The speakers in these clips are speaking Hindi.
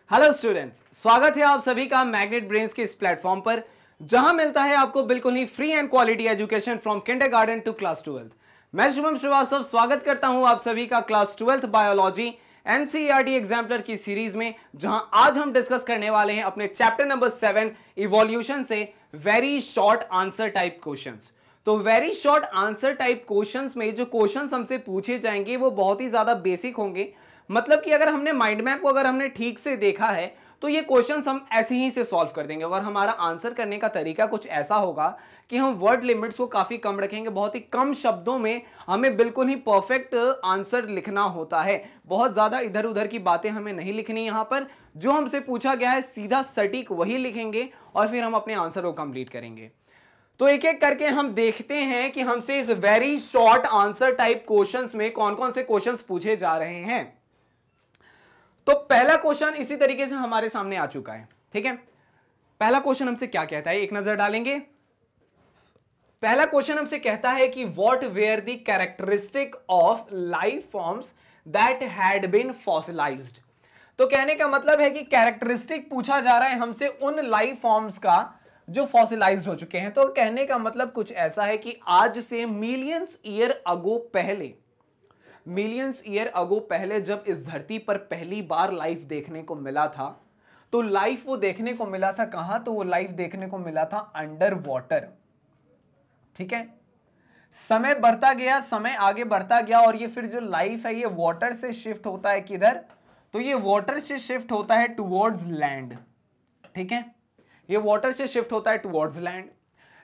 हेलो स्टूडेंट्स, स्वागत है आप सभी का मैग्नेट ब्रेन्स के इस प्लेटफॉर्म पर, जहां मिलता है आपको बिल्कुल ही free and quality education from kindergarten to class 12th। मैं शुभम श्रीवास्तव स्वागत करता हूं आप सभी का class 12th biology NCERT exemplar की सीरीज में, जहां आज हम डिस्कस करने वाले हैं अपने चैप्टर नंबर 7 इवोल्यूशन से very short answer type questions. तो very short answer type questions में जो क्वेश्चंस हमसे पूछे जाएंगे वो बहुत ही ज्यादा बेसिक होंगे। मतलब कि अगर हमने माइंड मैप को अगर हमने ठीक से देखा है तो ये क्वेश्चंस हम ऐसे ही से सॉल्व कर देंगे। और हमारा आंसर करने का तरीका कुछ ऐसा होगा कि हम वर्ड लिमिट्स को काफी कम रखेंगे, बहुत ही कम शब्दों में हमें बिल्कुल ही परफेक्ट आंसर लिखना होता है। बहुत ज्यादा इधर उधर की बातें हमें नहीं लिखनी। यहां पर जो हमसे पूछा गया है सीधा सटीक वही लिखेंगे और फिर हम अपने आंसर को कंप्लीट करेंगे। तो एक एक करके हम देखते हैं कि हमसे इस very short answer type questions में कौन कौन से क्वेश्चंस पूछे जा रहे हैं। तो पहला क्वेश्चन इसी तरीके से हमारे सामने आ चुका है। ठीक है, पहला क्वेश्चन हमसे क्या कहता है, एक नजर डालेंगे। पहला क्वेश्चन हमसे कहता है कि what were the characteristic of life forms that had been fossilized. तो कहने का मतलब है कि कैरेक्टरिस्टिक पूछा जा रहा है हमसे उन लाइफ फॉर्म्स का जो फॉसिलाइज्ड हो चुके हैं। तो कहने का मतलब कुछ ऐसा है कि आज से मिलियंस ईयर अगो पहले जब इस धरती पर पहली बार लाइफ देखने को मिला था, तो लाइफ वो देखने को मिला था कहां? तो वो लाइफ देखने को मिला था अंडर वाटर। ठीक है, समय बढ़ता गया, समय आगे बढ़ता गया और ये फिर जो लाइफ है ये वाटर से शिफ्ट होता है किधर? तो ये वाटर से शिफ्ट होता है टुवर्ड्स लैंड। ठीक है, ये वाटर से शिफ्ट होता है टुवर्ड्स लैंड।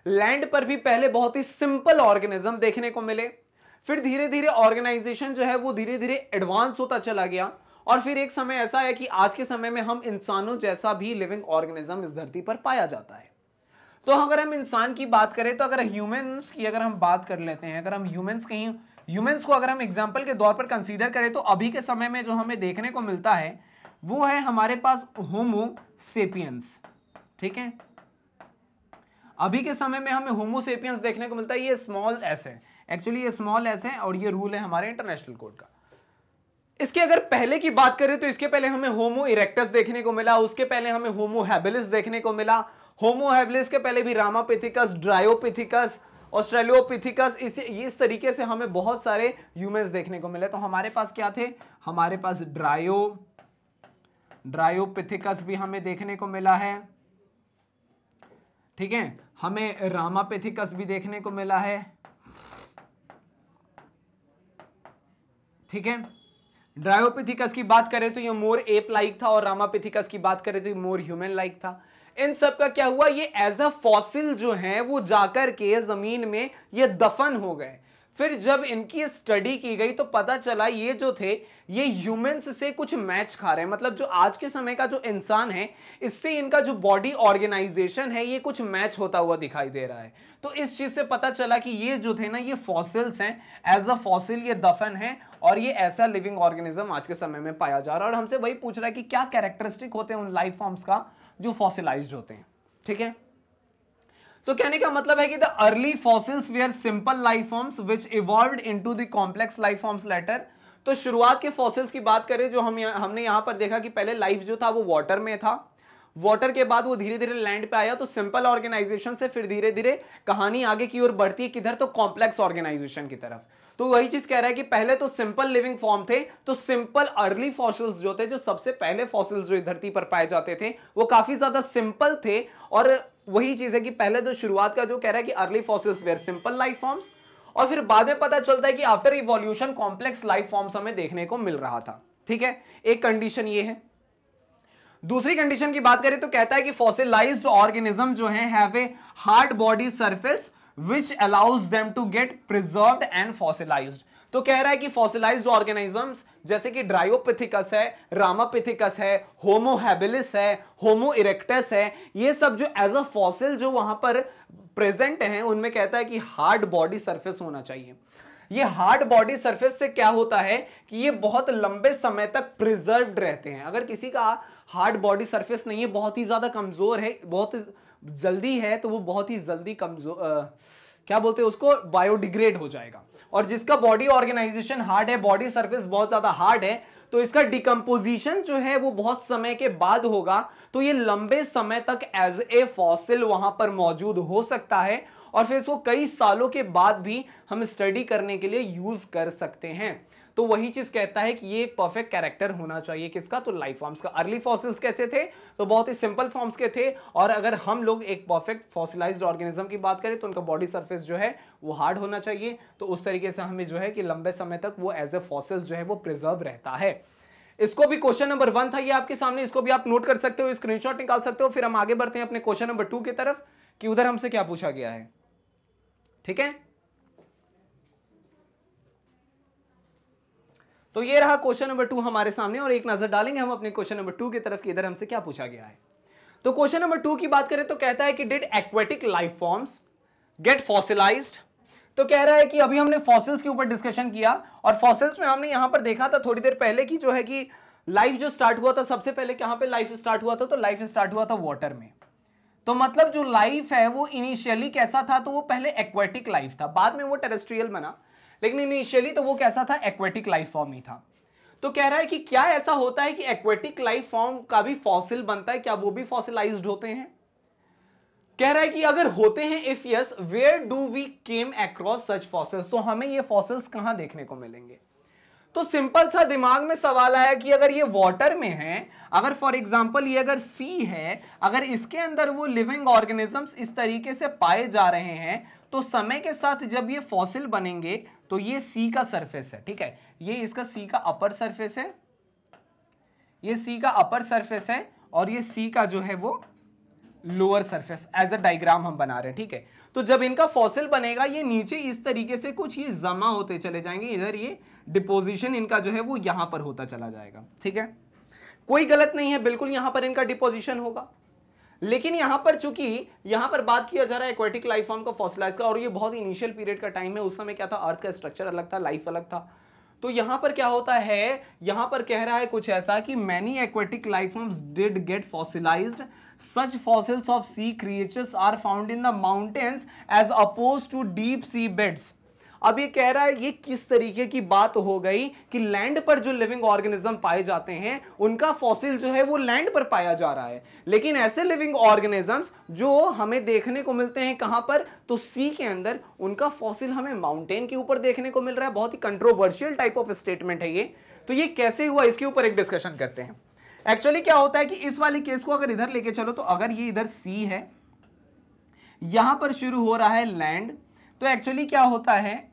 लैंड पर भी पहले बहुत ही सिंपल ऑर्गेनिज्म देखने को मिले, फिर धीरे धीरे ऑर्गेनाइजेशन जो है वो धीरे धीरे एडवांस होता चला गया और फिर एक समय ऐसा है कि आज के समय में हम इंसानों जैसा भी लिविंग ऑर्गेनिज्म इस धरती पर पाया जाता है। तो अगर हम इंसान की बात करें तो अगर ह्यूमंस की अगर हम बात कर लेते हैं, अगर हम ह्यूमंस को अगर हम एग्जांपल के तौर पर कंसीडर करें तो अभी के समय में जो हमें देखने को मिलता है वो है हमारे पास होमो सेपियंस। ठीक है, अभी के समय में हमें होमो सेपियंस देखने को मिलता है। ये स्मॉल एस है, एक्चुअली ये स्मॉल एस है और ये रूल है हमारे इंटरनेशनल कोड का। इसके अगर पहले की बात करें तो इसके पहले हमें होमो इरेक्टस देखने को मिला, उसके पहले हमें होमो हैबिलिस देखने को मिला। होमो हैबिलिस के पहले भी रामापिथिकस, ड्रायोपिथिकस, ऑस्ट्रेलियोपिथिकस, इस तरीके से हमें बहुत सारे ह्यूमंस देखने को मिले। तो हमारे पास क्या थे? हमारे पास ड्रायोपिथिकस भी हमें देखने को मिला है। ठीक है, हमें रामापिथिकस भी देखने को मिला है। ठीक है, ड्रायोपिथिकस की बात करें तो ये मोर एप लाइक था और रामापिथिकस की बात करें तो ये मोर ह्यूमन लाइक था। इन सब का क्या हुआ? ये एज अ फॉसिल जो है वो जाकर के जमीन में ये दफन हो गए। फिर जब इनकी स्टडी की गई तो पता चला ये जो थे ये ह्यूमंस से कुछ मैच खा रहे हैं। मतलब जो आज के समय का जो इंसान है इससे इनका जो बॉडी ऑर्गेनाइजेशन है ये कुछ मैच होता हुआ दिखाई दे रहा है। तो इस चीज से पता चला कि ये जो थे ना ये फॉसिल्स हैं, एज अ फॉसिल ये दफन है और ये ऐसा लिविंग ऑर्गेनिज्म आज के समय में पाया जा रहा है। और हमसे वही पूछ रहा है कि क्या कैरेक्टरिस्टिक होते हैं उन लाइफ फॉर्म्स का जो फॉसिलाइज्ड होते हैं। ठीक है, तो कहने का मतलब है कि the early fossils were simple life forms which evolved into the complex life forms later. तो शुरुआत के फॉसिल्स की बात करें जो हमने यहां पर देखा कि पहले लाइफ जो था वो वाटर में था, वाटर के बाद वो धीरे धीरे लैंड पे आया। तो सिंपल ऑर्गेनाइजेशन से फिर धीरे धीरे कहानी आगे की ओर बढ़ती है किधर? तो कॉम्प्लेक्स ऑर्गेनाइजेशन की तरफ। तो वही चीज कह रहा है कि पहले तो सिंपल लिविंग फॉर्म थे, तो सिंपल अर्ली फॉसिल्स जो थे, जो सबसे पहले फॉसिल्स जो धरती पर पाए जाते थे वो काफी ज्यादा सिंपल थे। और वही चीज है कि पहले तो शुरुआत का जो कह रहा है कि early fossils were simple life forms और फिर बाद में पता चलता है कि after evolution complex life forms हमें देखने को मिल रहा था। ठीक है, एक कंडीशन ये है। दूसरी कंडीशन की बात करें तो कहता है कि फॉसिलाइज्ड ऑर्गेनिज्म जो है have a hard body surface which allows them to get preserved and fossilized। तो कह रहा है कि फॉसिलाइज्ड ऑर्गेनिजम्स जैसे कि ड्रायोपिथिकस है, रामापिथिकस है, होमो हैबिलिस है, होमो इरेक्टस है, ये सब जो एज अ फॉसिल जो वहां पर प्रेजेंट हैं उनमें कहता है कि हार्ड बॉडी सरफेस होना चाहिए। ये हार्ड बॉडी सरफेस से क्या होता है कि ये बहुत लंबे समय तक प्रिजर्व्ड रहते हैं। अगर किसी का हार्ड बॉडी सरफेस नहीं है, बहुत ही ज्यादा कमजोर है, बहुत जल्दी है, तो वो बहुत ही जल्दी कमजोर क्या बोलते हैं उसको, बायोडिग्रेड हो जाएगा। और जिसका बॉडी ऑर्गेनाइजेशन हार्ड है, बॉडी सरफेस बहुत ज्यादा हार्ड है, तो इसका डिकम्पोजिशन जो है वो बहुत समय के बाद होगा, तो ये लंबे समय तक एज ए फॉसिल वहां पर मौजूद हो सकता है और फिर इसको कई सालों के बाद भी हम स्टडी करने के लिए यूज कर सकते हैं। तो वही चीज कहता है कि ये एक परफेक्ट कैरेक्टर होना चाहिए किसका, तो लाइफ फॉर्म्स का। अर्ली फॉसिल्स कैसे थे, तो बहुत ही सिंपल फॉर्म्स के थे, और अगर हम लोग एक परफेक्ट फॉसिलाइज्ड ऑर्गेनिज्म की बात करें तो उनका बॉडी सरफेस जो है वो हार्ड होना चाहिए। तो उस तरीके से हमें जो है कि लंबे समय तक वो एज ए फॉसिल्स जो है वो प्रिजर्व रहता है। इसको भी क्वेश्चन नंबर 1 था ये आपके सामने, इसको भी आप नोट कर सकते हो, स्क्रीनशॉट निकाल सकते हो। फिर हम आगे बढ़ते हैं अपने क्वेश्चन नंबर 2 की तरफ कि उधर हमसे क्या पूछा गया है। ठीक है, तो ये रहा क्वेश्चन नंबर 2 हमारे सामने, और एक नजर डालेंगे हम अपने क्वेश्चन नंबर 2 की तरफ कि इधर हमसे क्या पूछा गया है। तो क्वेश्चन नंबर 2 की बात करें तो कहता है कि did aquatic life forms get fossilized. तो कह रहा है कि अभी हमने फॉसिल्स के ऊपर डिस्कशन किया, और फॉसिल्स में हमने यहां पर देखा था थोड़ी देर पहले की जो है कि लाइफ जो स्टार्ट हुआ था, सबसे पहले कहां पे लाइफ स्टार्ट हुआ था, तो लाइफ स्टार्ट हुआ था वाटर में। तो मतलब जो लाइफ है वो इनिशियली कैसा था, तो वो पहले एक्वेटिक लाइफ था, बाद में वो टेरेस्ट्रियल बना, लेकिन इनिशियली तो वो कैसा था, एक्वेटिक लाइफ फॉर्म ही था। तो कह रहा है कि क्या ऐसा होता है कि एक्वेटिक लाइफ फॉर्म का भी फॉसिल बनता है, क्या वो भी फॉसिलाइज्ड होते हैं। कह रहा है कि अगर होते हैं, if yes where do we came across such fossils, तो हमें ये फॉसिल्स कहां देखने को मिलेंगे। तो सिंपल सा दिमाग में सवाल आया कि अगर ये वाटर में है, अगर फॉर एग्जांपल ये अगर सी है, अगर इसके अंदर वो लिविंग ऑर्गेनिजम्स इस तरीके से पाए जा रहे हैं, तो समय के साथ जब ये फॉसिल बनेंगे तो ये सी का सरफेस है, ठीक है, ये इसका सी का अपर सरफेस है, ये सी का अपर सरफेस है, और ये सी का जो है वो lower surface, as a diagram हम बना रहे हैं। ठीक है, तो जब इनका फॉसिल बनेगा, ये नीचे इस तरीके से कुछ ये जमा होते चले जाएंगे, इधर ये डिपोजिशन इनका जो है वो यहां पर होता चला जाएगा। ठीक है, कोई गलत नहीं है, बिल्कुल यहां पर इनका डिपोजिशन होगा। लेकिन यहां पर चूंकि यहां पर बात किया जा रहा है एक्वेटिक लाइफ फॉर्म का फॉसिलाइज का, और ये बहुत इनिशियल पीरियड का टाइम है, उस समय क्या था, अर्थ का स्ट्रक्चर अलग था, लाइफ अलग था। तो यहां पर क्या होता है, यहां पर कह रहा है कुछ ऐसा कि many aquatic life forms did get fossilised, such fossils of sea creatures are found in the mountains as opposed to deep sea beds। अब ये कह रहा है ये किस तरीके की बात हो गई कि लैंड पर जो लिविंग ऑर्गेनिज्म पाए जाते हैं उनका फॉसिल जो है वो लैंड पर पाया जा रहा है, लेकिन ऐसे लिविंग ऑर्गेनिजम्स जो हमें देखने को मिलते हैं कहां पर, तो सी के अंदर, उनका फॉसिल हमें माउंटेन के ऊपर देखने को मिल रहा है। बहुत ही कंट्रोवर्शियल टाइप ऑफ स्टेटमेंट है ये। तो ये कैसे हुआ, इसके ऊपर एक डिस्कशन करते हैं। एक्चुअली क्या होता है कि इस वाली केस को अगर इधर लेके चलो, तो अगर ये इधर सी है, यहां पर शुरू हो रहा है लैंड, तो एक्चुअली क्या होता है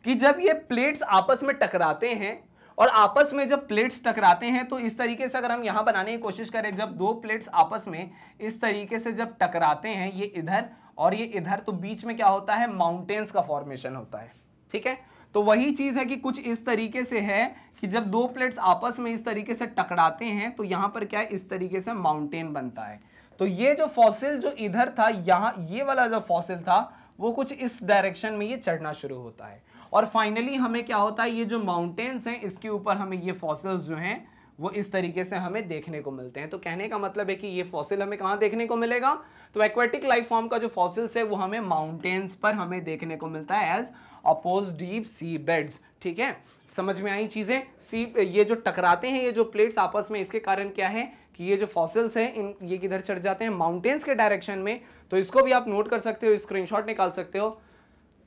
कि जब ये प्लेट्स आपस में टकराते हैं, और आपस में जब प्लेट्स टकराते हैं तो इस तरीके से अगर हम यहां बनाने की कोशिश करें, जब दो प्लेट्स आपस में इस तरीके से जब टकराते हैं, ये इधर और ये इधर, तो बीच में क्या होता है, माउंटेन्स का फॉर्मेशन होता है। ठीक है, तो वही चीज है कि कुछ इस तरीके से है कि जब दो प्लेट्स आपस में इस तरीके से टकराते हैं तो यहां पर क्या है, इस तरीके से माउंटेन बनता है। तो ये जो फॉसिल जो इधर था, यहां ये वाला जो फॉसिल था वो कुछ इस डायरेक्शन में ये चढ़ना शुरू होता है, और फाइनली हमें क्या होता है, ये जो माउंटेन्स हैं इसके ऊपर हमें ये फॉसिल्स जो हैं वो इस तरीके से हमें देखने को मिलते हैं। तो कहने का मतलब है कि ये फॉसिल हमें कहां देखने को मिलेगा, तो एक्वेटिक लाइफ फॉर्म का जो फॉसिल्स है वो हमें माउंटेन्स पर हमें देखने को मिलता है as opposed deep sea beds. ठीक है, समझ में आई चीजें। सी ये जो टकराते हैं ये जो प्लेट्स आपस में, इसके कारण क्या है कि ये जो फॉसिल्स हैं इन ये किधर चढ़ जाते हैं, माउंटेन्स के डायरेक्शन में। तो इसको भी आप नोट कर सकते हो, स्क्रीनशॉट निकाल सकते हो।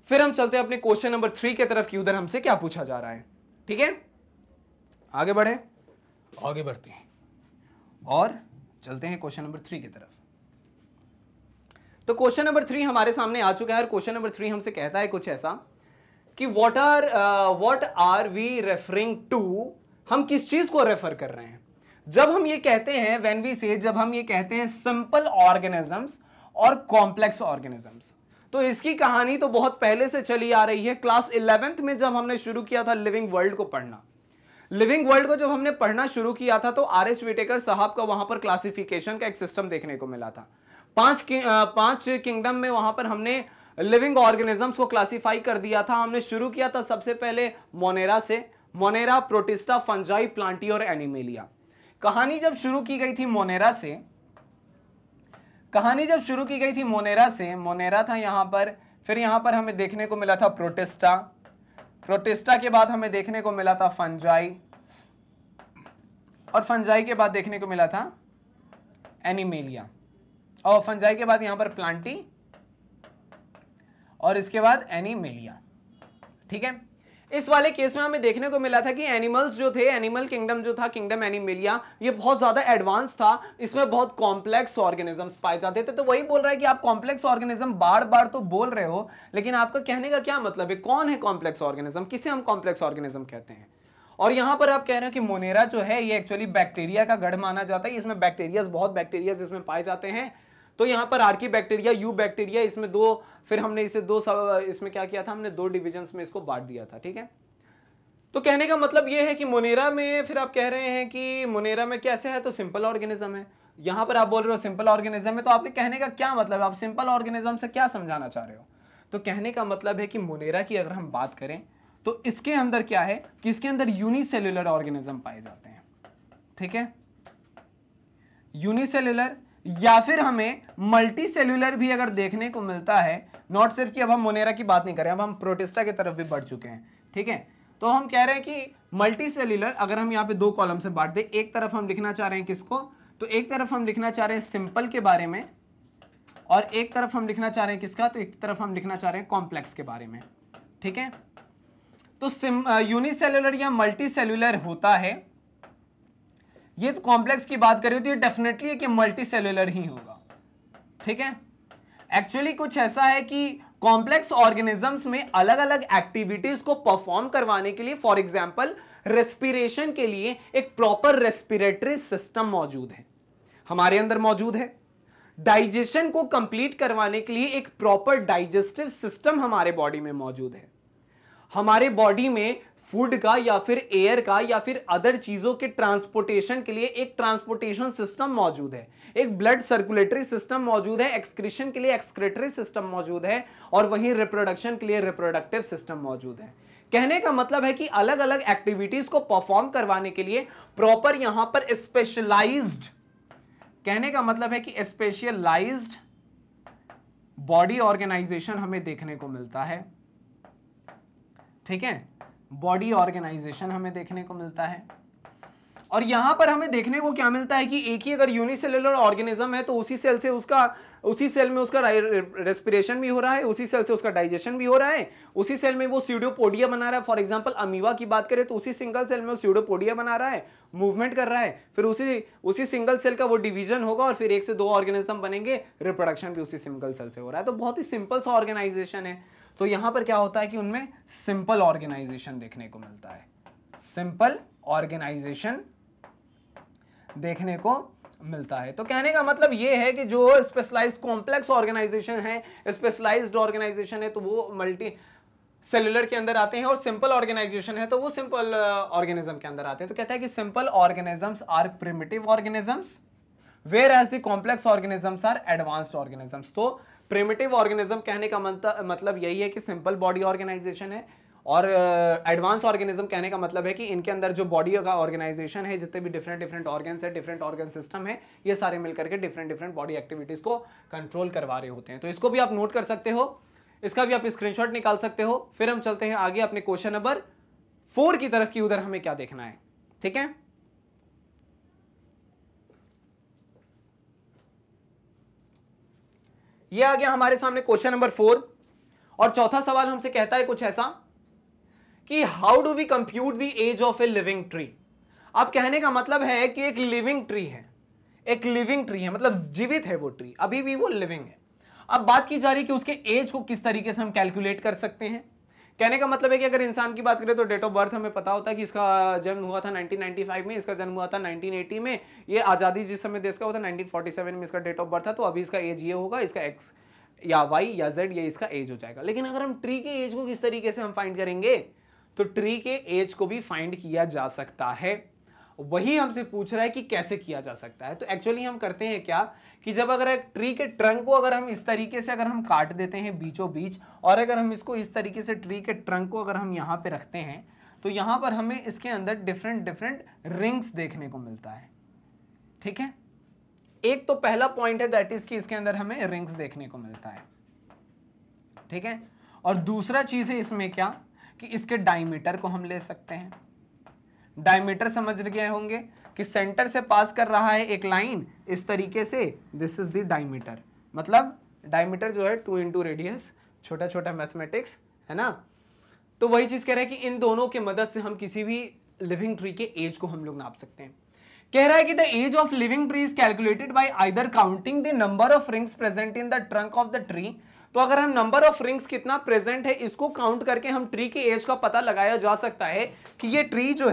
फिर हम चलते हैं अपने क्वेश्चन नंबर 3 की तरफ कि उधर हमसे क्या पूछा जा रहा है। ठीक है, आगे बढ़े, आगे बढ़ते हैं और चलते हैं क्वेश्चन नंबर 3 की तरफ। तो क्वेश्चन नंबर 3 हमारे सामने आ चुका है, और क्वेश्चन नंबर 3 हमसे कहता है कुछ ऐसा कि what are we referring to, हम किस चीज को रेफर कर रहे हैं जब हम ये कहते हैं, व्हेन वी से, जब हम ये कहते हैं सिंपल ऑर्गेनिजम्स और कॉम्प्लेक्स ऑर्गेनिजम्स। तो इसकी कहानी तो बहुत पहले से चली आ रही है। क्लास 11th में जब हमने शुरू किया था लिविंग वर्ल्ड को पढ़ना, लिविंग वर्ल्ड को जब हमने पढ़ना शुरू किया था, तो आर.एच. विटेकर साहब का वहां पर क्लासिफिकेशन का एक सिस्टम देखने को मिला था। पांच किंगडम में वहां पर हमने लिविंग ऑर्गेनिजम्स को क्लासिफाई कर दिया था। हमने शुरू किया था सबसे पहले मोनेरा से, मोनेरा, प्रोटिस्टा, फंजाई, प्लांटी और एनिमेलिया। कहानी जब शुरू की गई थी मोनेरा से, कहानी जब शुरू की गई थी मोनेरा से, मोनेरा था यहां पर, फिर यहां पर हमें देखने को मिला था प्रोटिस्टा, प्रोटिस्टा के बाद हमें देखने को मिला था फंजाई, और फंजाई के बाद देखने को मिला था एनिमेलिया, और फंजाई के बाद यहां पर प्लांटी और इसके बाद एनिमेलिया। ठीक है, इस वाले केस में हमें देखने को मिला था कि एनिमल्स जो थे, एनिमल किंगडम जो था, किंगडम एनिमेलिया, ये बहुत ज्यादा एडवांस था, इसमें बहुत कॉम्प्लेक्स ऑर्गेनिजम्स पाए जाते थे। तो वही बोल रहा है कि आप कॉम्प्लेक्स ऑर्गेनिज्म बार बार तो बोल रहे हो, लेकिन आपका कहने का क्या मतलब है, कौन है कॉम्प्लेक्स ऑर्गेनिज्म, किसे हम कॉम्प्लेक्स ऑर्गेनिज्म कहते हैं। और यहां पर आप कह रहे हो कि मोनेरा जो है ये एक्चुअली बैक्टीरिया का गढ़ माना जाता है, इसमें बैक्टीरियाज, बहुत बैक्टीरियाज इसमें पाए जाते हैं। तो यहां पर आर्की बैक्टीरिया, यू बैक्टीरिया, इसमें दो, फिर हमने इसे दो इसमें क्या किया था, हमने दो डिविजन्स में इसको बांट दिया था। ठीक है, तो कहने का मतलब यह है कि मोनेरा में, फिर आप कह रहे हैं कि मोनेरा में कैसे है, तो सिंपल ऑर्गेनिज्म है। यहां पर आप बोल रहे हो सिंपल ऑर्गेनिज्म है, तो आपके कहने का क्या मतलब है, आप सिंपल ऑर्गेनिज्म से क्या समझाना चाह रहे हो। तो कहने का मतलब है कि मोनेरा की अगर हम बात करें तो इसके अंदर क्या है कि इसके अंदर यूनिसेल्युलर ऑर्गेनिज्म पाए जाते हैं। ठीक है, यूनिसेल्युलर, या फिर हमें मल्टी सेल्युलर भी अगर देखने को मिलता है, नॉट सिर्फ कि अब हम मोनेरा की बात नहीं करें, अब हम प्रोटिस्टा की तरफ भी बढ़ चुके हैं। ठीक है, तो हम कह रहे हैं कि मल्टी सेल्युलर, अगर हम यहाँ पे दो कॉलम से बांट दे, एक तरफ हम लिखना चाह रहे हैं किसको, तो एक तरफ हम लिखना चाह रहे हैं सिंपल के बारे में, और एक तरफ हम लिखना चाह रहे हैं किसका, तो एक तरफ हम लिखना चाह रहे हैं कॉम्प्लेक्स के बारे में। ठीक है, तो यूनिसेल्युलर या मल्टी सेल्युलर होता है, ये तो कॉम्प्लेक्स की बात करें तो ये डेफिनेटली है कि मल्टी सेल्युलर ही होगा। ठीक है, एक्चुअली कुछ ऐसा है कि कॉम्प्लेक्स ऑर्गेनिजम्स में अलग अलग एक्टिविटीज को परफॉर्म करवाने के लिए, फॉर एग्जांपल रेस्पिरेशन के लिए एक प्रॉपर रेस्पिरेटरी सिस्टम मौजूद है, हमारे अंदर मौजूद है। डाइजेशन को कंप्लीट करवाने के लिए एक प्रॉपर डाइजेस्टिव सिस्टम हमारे बॉडी में मौजूद है। हमारे बॉडी में फूड का या फिर एयर का या फिर अदर चीजों के ट्रांसपोर्टेशन के लिए एक ट्रांसपोर्टेशन सिस्टम मौजूद है, एक ब्लड सर्कुलेटरी सिस्टम मौजूद है, एक्सक्रीशन के लिए एक्सक्रेटरी सिस्टम मौजूद है, और वहीं रिप्रोडक्शन के लिए रिप्रोडक्टिव सिस्टम मौजूद है। कहने का मतलब है कि अलग अलग एक्टिविटीज को परफॉर्म करवाने के लिए प्रॉपर यहां पर स्पेशलाइज्ड, कहने का मतलब है कि स्पेशलाइज्ड बॉडी ऑर्गेनाइजेशन हमें देखने को मिलता है। ठीक है, बॉडी ऑर्गेनाइजेशन हमें देखने को मिलता है, और यहां पर हमें देखने को क्या मिलता है कि एक ही अगर यूनिसेल्युलर ऑर्गेनिज्म है तो उसी सेल से उसका, उसी सेल में उसका रेस्पिरेशन भी हो रहा है, उसी सेल से उसका डाइजेशन भी हो रहा है, उसी सेल में वो स्यूडोपोडिया बना रहा है। फॉर एग्जांपल अमीबा की बात करें तो उसी सिंगल सेल में वो स्यूडोपोडिया बना रहा है, मूवमेंट कर रहा है, फिर उसी सिंगल सेल का वो डिवीजन होगा और फिर एक से दो ऑर्गेनिज्म बनेंगे, रिप्रोडक्शन भी उसी सिंगल सेल से हो रहा है। तो बहुत ही सिंपल सा ऑर्गेनाइजेशन है। तो यहां पर क्या होता है कि उनमें सिंपल ऑर्गेनाइजेशन देखने को मिलता है, सिंपल ऑर्गेनाइजेशन देखने को मिलता है। तो कहने का मतलब यह है कि जो स्पेशलाइज्ड कॉम्प्लेक्स ऑर्गेनाइजेशन है, स्पेशलाइज्ड ऑर्गेनाइजेशन है, तो वो मल्टी सेल्युलर के अंदर आते हैं, और सिंपल ऑर्गेनाइजेशन है तो वो सिंपल ऑर्गेनिज्म के अंदर आते हैं। तो कहता है कि simple organisms are primitive organisms whereas the complex organisms are advanced organisms. तो प्रिमिटिव ऑर्गेनिज्म कहने का मतलब यही है कि सिंपल बॉडी ऑर्गेनाइजेशन है, और एडवांस ऑर्गेनिज्म कहने का मतलब है कि इनके अंदर जो बॉडी का ऑर्गेनाइजेशन है, जितने भी डिफरेंट ऑर्गन्स है, डिफरेंट ऑर्गन सिस्टम है, ये सारे मिलकर के डिफरेंट बॉडी एक्टिविटीज को कंट्रोल करवा रहे होते हैं। तो इसको भी आप नोट कर सकते हो, इसका भी आप स्क्रीनशॉट निकाल सकते हो। फिर हम चलते हैं आगे अपने क्वेश्चन नंबर 4 की तरफ की, उधर हमें क्या देखना है। ठीक है, ये आ गया हमारे सामने क्वेश्चन नंबर 4, और चौथा सवाल हमसे कहता है कुछ ऐसा कि how do we compute the age of a living tree. अब कहने का मतलब है कि एक लिविंग ट्री है, एक लिविंग ट्री है मतलब जीवित है वो ट्री, अभी भी वो लिविंग है। अब बात की जा रही है कि उसके एज को किस तरीके से हम कैलकुलेट कर सकते हैं। कहने का मतलब है कि अगर इंसान की बात करें तो डेट ऑफ बर्थ हमें पता होता है कि इसका जन्म हुआ था 1995 में, इसका जन्म हुआ था 1980 में, ये आज़ादी जिस समय देश का हुआ था 1947 में इसका डेट ऑफ बर्थ था। तो अभी इसका एज ये होगा, इसका एक्स या वाई या जेड ये इसका एज हो जाएगा। लेकिन अगर हम ट्री के एज को किस तरीके से हम फाइंड करेंगे, तो ट्री के एज को भी फाइंड किया जा सकता है। वही हमसे पूछ रहा है कि कैसे किया जा सकता है। तो एक्चुअली हम करते हैं क्या कि जब अगर एक ट्री के ट्रंक को अगर हम इस तरीके से अगर हम काट देते हैं बीचों बीच, और अगर हम इसको इस तरीके से ट्री के ट्रंक को अगर हम यहाँ पे रखते हैं, तो यहाँ पर हमें इसके अंदर डिफरेंट रिंग्स देखने को मिलता है। ठीक है, एक तो पहला पॉइंट है दैट इज कि इसके अंदर हमें रिंग्स देखने को मिलता है। ठीक है, और दूसरा चीज है इसमें क्या कि इसके डायमीटर को हम ले सकते हैं। डायमीटर समझ गए होंगे, कि सेंटर से पास कर रहा है एक लाइन इस तरीके से, दिस इज द डायमीटर, मतलब डायमीटर जो है 2 इंटू रेडियस, छोटा छोटा मैथमेटिक्स है ना। तो वही चीज कह रहा है कि इन दोनों की मदद से हम किसी भी लिविंग ट्री के एज को हम लोग नाप सकते हैं। कह रहा है कि the age of living tree is calculated by either counting the number of rings present in the trunk of the tree. तो अगर हम नंबर ऑफ रिंग्स कितना प्रेजेंट है इसको काउंट करके हम ट्री के एज का पता लगाया जा सकता है कि ये ट्री जो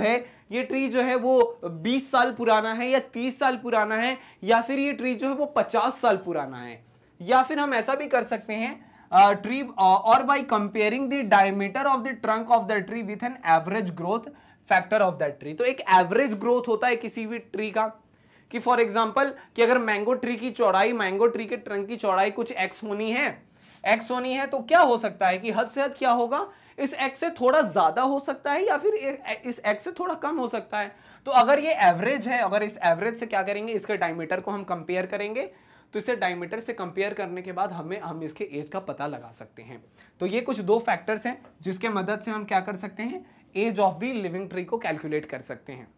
है वो 20 साल पुराना है या 30 साल पुराना है, या फिर ये ट्री जो है वो 50 साल पुराना है। या फिर हम ऐसा भी कर सकते हैं ट्री और by comparing the diameter of the trunk of the tree with an average growth factor of that tree. तो एक एवरेज ग्रोथ होता है किसी भी ट्री का, कि फॉर एग्जांपल कि अगर मैंगो ट्री की चौड़ाई, मैंगो ट्री के ट्रंक की चौड़ाई कुछ x होनी है, तो क्या हो सकता है कि हद से हद क्या होगा, इस x से थोड़ा ज्यादा हो सकता है या फिर इस x से थोड़ा कम हो सकता है। तो अगर ये एवरेज है, अगर इस एवरेज से क्या करेंगे, इसके डायमीटर को हम कंपेयर करेंगे, तो इसे डायमीटर से कंपेयर करने के बाद हम इसके एज का पता लगा सकते हैं। तो ये कुछ 2 फैक्टर्स हैं जिसके मदद से हम क्या कर सकते हैं, age of the living tree को कैलकुलेट कर सकते हैं।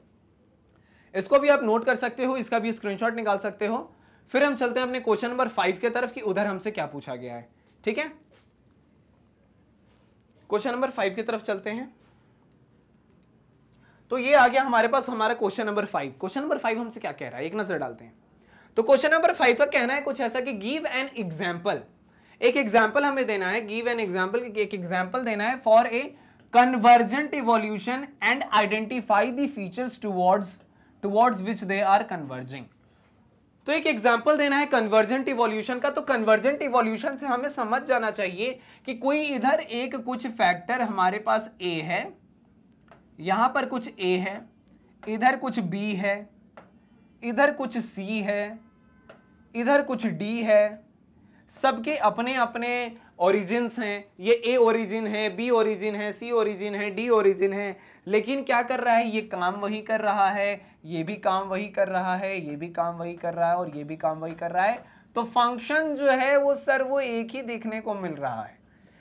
इसको भी आप नोट कर सकते हो, इसका भी स्क्रीनशॉट निकाल सकते हो। फिर हम चलते हैं अपने क्वेश्चन नंबर 5 के तरफ कि उधर हमसे क्या पूछा गया है। ठीक है, क्वेश्चन नंबर 5 की तरफ चलते हैं। तो ये आ गया हमारे पास हमारा क्वेश्चन नंबर 5। क्वेश्चन नंबर 5 हमसे क्या कह रहा है, एक नजर डालते हैं। तो क्वेश्चन नंबर 5 का कहना है कुछ ऐसा कि गिव एन एग्जांपल, एक एग्जांपल हमें देना है, गिव एन एग्जांपल, एक एग्जांपल देना है for a convergent evolution and identify the features towards which they are converging. तो एक एग्जांपल देना है कन्वर्जेंट इवोल्यूशन का। तो कन्वर्जेंट इवोल्यूशन से हमें समझ जाना चाहिए कि कोई इधर एक कुछ फैक्टर हमारे पास a है, यहां पर कुछ a है, इधर कुछ b है, इधर कुछ c है, इधर कुछ d है, सबके अपने अपने ओरिजिन्स हैं। ये a ओरिजिन है, b ओरिजिन है, c ओरिजिन है, d ओरिजिन है, लेकिन क्या कर रहा है, ये काम वही कर रहा है, ये भी काम वही कर रहा है, ये भी काम वही कर रहा है और ये भी काम वही कर रहा है। तो फंक्शन जो है वो सर वो एक ही देखने को मिल रहा है।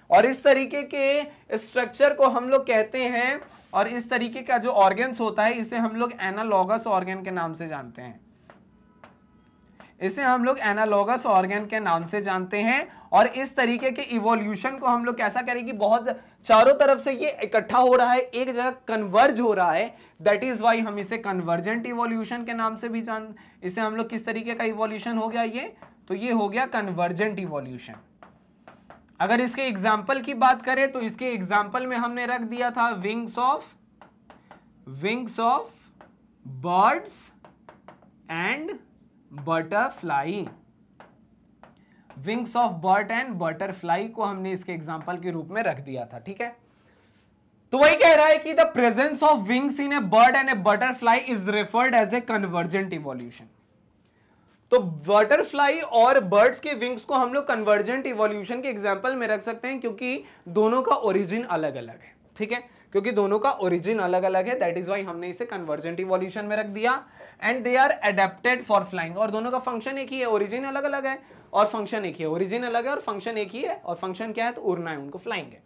और इस तरीके के स्ट्रक्चर को हम लोग कहते हैं, और इस तरीके का जो ऑर्गन्स होता है इसे हम लोग एनालॉगस ऑर्गन के नाम से जानते हैं, इसे हम लोग एनालॉगस ऑर्गन के नाम से जानते हैं। और इस तरीके के इवोल्यूशन को हम लोग कैसा करें कि बहुत चारों तरफ से ये इकट्ठा हो रहा है, एक जगह कन्वर्ज हो रहा है, दैट इज वाई हम इसे कन्वर्जेंट इवोल्यूशन के नाम से भी इसे हम लोग किस तरीके का इवोल्यूशन हो गया ये, तो ये हो गया कन्वर्जेंट इवोल्यूशन। अगर इसके एग्जाम्पल की बात करें तो इसके एग्जाम्पल में हमने रख दिया था wings of birds and butterfly. Wings of bird and butterfly को हमने इसके एग्जाम्पल के रूप में रख दिया था। ठीक है, तो वही कह रहा है कि the presence of wings in a bird and a butterfly is referred as a convergent evolution. तो बटरफ्लाई और बर्ड्स के विंग्स को हम लोग कन्वर्जेंट इवोल्यूशन के एग्जाम्पल में रख सकते हैं, क्योंकि दोनों का ओरिजिन अलग अलग है। ठीक है, क्योंकि दोनों का ओरिजिन अलग अलग है, दैट इज वाई हमने इसे कन्वर्जेंट इवोल्यूशन में रख दिया। And they are adapted for flying, और दोनों का फंक्शन एक ही है, ओरिजिन अलग अलग है और फंक्शन एक ही है, ओरिजिन अलग है और फंक्शन एक ही है, और फंक्शन क्या है, तो उड़ना है, उनको फ्लाइंग है।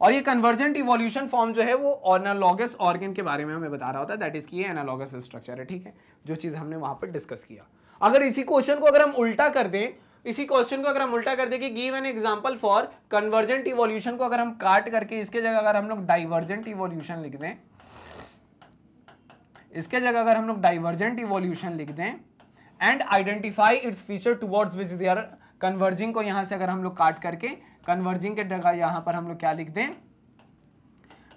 और ये कन्वर्जेंट इवोल्यूशन फॉर्म जो है वो एनालॉगस ऑर्गन के बारे में हमें बता रहा होता है, दैट इज की एनालॉगस स्ट्रक्चर है। ठीक है, जो चीज हमने वहां पर डिस्कस किया। अगर इसी क्वेश्चन को अगर हम उल्टा कर दें, कि give an example for convergent evolution को अगर हम काट करके इसके जगह अगर हम लोग डाइवर्जेंट इवोल्यूशन लिख दें, इसके जगह अगर हम लोग डाइवर्जेंट इवोल्यूशन लिख दें and identify its feature towards which they are converging को यहां से अगर हम लोग काट करके कन्वर्जिंग के जगह यहां पर हम लोग क्या लिख दें,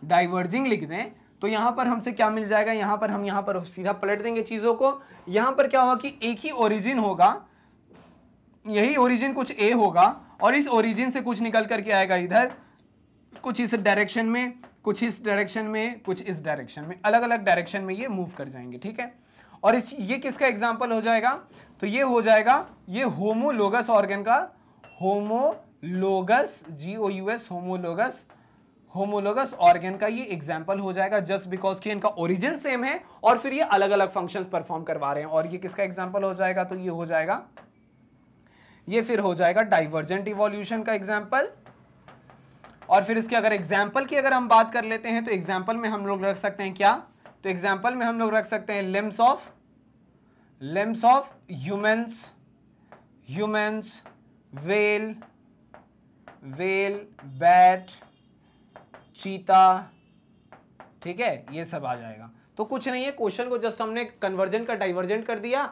डाइवर्जिंग लिख दें, तो यहां पर हमसे क्या मिल जाएगा, यहां पर हम यहां पर सीधा पलट देंगे चीजों को। यहां पर क्या होगा कि एक ही ओरिजिन होगा, यही ओरिजिन कुछ ए होगा और इस ओरिजिन से कुछ निकल करके आएगा इधर, कुछ इस डायरेक्शन में, कुछ इस डायरेक्शन में, कुछ इस डायरेक्शन में, अलग अलग डायरेक्शन में ये मूव कर जाएंगे। ठीक है, और ये किसका एग्जांपल हो जाएगा, तो ये हो जाएगा ये होमोलोगस ऑर्गन का, होमोलोगस GOUS होमोलोगस ऑर्गन का ये एग्जांपल हो जाएगा, जस्ट बिकॉज कि इनका ओरिजिन सेम है और फिर ये अलग अलग फंक्शंस परफॉर्म करवा रहे हैं। और ये किसका एग्जांपल हो जाएगा, तो ये हो जाएगा, ये फिर हो जाएगा डाइवर्जेंट इवोल्यूशन का एग्जांपल। और फिर इसके अगर एग्जांपल की अगर हम बात कर लेते हैं तो एग्जांपल में हम लोग रख सकते हैं क्या, तो एग्जाम्पल में हम लोग रख सकते हैं limbs of humans, whale, bat, चीता, ठीक है, ये सब आ जाएगा। तो कुछ नहीं है, क्वेश्चन को जस्ट हमने कन्वर्जन का डाइवर्जेंट कर दिया,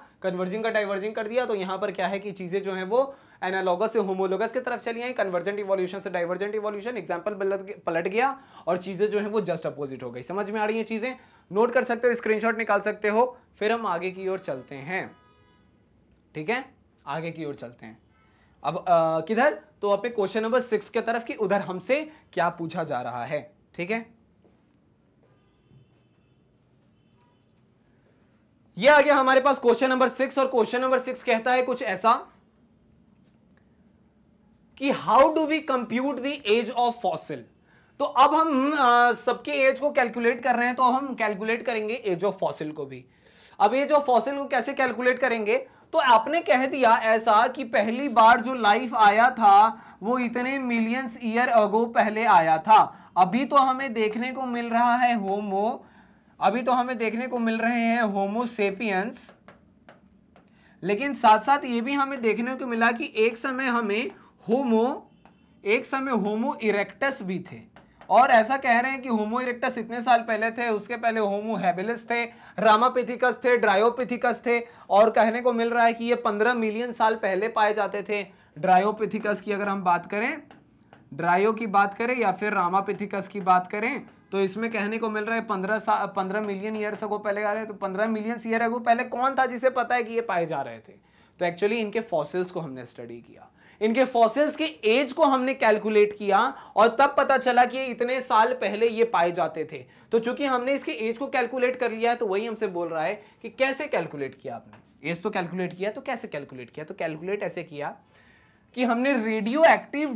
तो यहां पर क्या है कि चीजें जो है वो एनालॉगस से होमोलॉगस की तरफ चली आई, कन्वर्जेंट इवोल्यूशन से डाइवर्जेंट इवोल्यूशन, एग्जांपल पलट गया और चीजें जो है वो जस्ट अपोजिट हो गई। समझ में आ रही है चीजें? नोट कर सकते हो, स्क्रीनशॉट निकाल सकते हो। फिर हम आगे की ओर चलते हैं, ठीक है, आगे की ओर चलते हैं। अब किधर? तो अपने क्वेश्चन नंबर 6 के तरफ की, उधर हमसे क्या पूछा जा रहा है, ठीक है। ये आ गया हमारे पास क्वेश्चन नंबर 6, और क्वेश्चन नंबर 6 कहता है कुछ ऐसा कि how do we compute the age of fossil. तो अब हम सबके एज को कैलकुलेट कर रहे हैं, तो अब हम कैलकुलेट करेंगे एज ऑफ फॉसिल को भी। अब एज ऑफ फॉसिल को कैसे कैलकुलेट करेंगे? तो आपने कह दिया ऐसा कि पहली बार जो लाइफ आया था वो इतने मिलियंस ईयर अगो पहले आया था। अभी तो हमें देखने को मिल रहा है होमो सेपियंस, लेकिन साथ साथ ये भी हमें देखने को मिला कि एक समय होमो इरेक्टस भी थे। और ऐसा कह रहे हैं कि होमो इरेक्टस इतने साल पहले थे, उसके पहले होमो हैबिलिस थे, रामापिथिकस थे, ड्रायोपिथिकस थे, और कहने को मिल रहा है कि ये 15 मिलियन साल पहले पाए जाते थे। ड्रायोपिथिकस की अगर हम बात करें, ड्रायो की बात करें या फिर रामापिथिकस की बात करें, तो इसमें कहने को मिल रहा है 15 मिलियन ईयर्स अगो पहले आ रहे। तो 15 मिलियन ईयर अगो पहले कौन था जिसे पता है कि ये पाए जा रहे थे? तो एक्चुअली इनके फॉसिल्स को हमने स्टडी किया, इनके फॉसिल्स के एज को हमने कैलकुलेट किया, और तब पता चला कि इतने साल पहले ये पाए जाते थे। तो चूंकि हमने इसके एज को कैलकुलेट कर लिया है, तो वही हमसे बोल रहा है कि कैसे कैलकुलेट किया आपने। एज तो कैलकुलेट किया, तो कैसे कैलकुलेट किया? तो कैलकुलेट ऐसे किया कि हमने रेडियो एक्टिव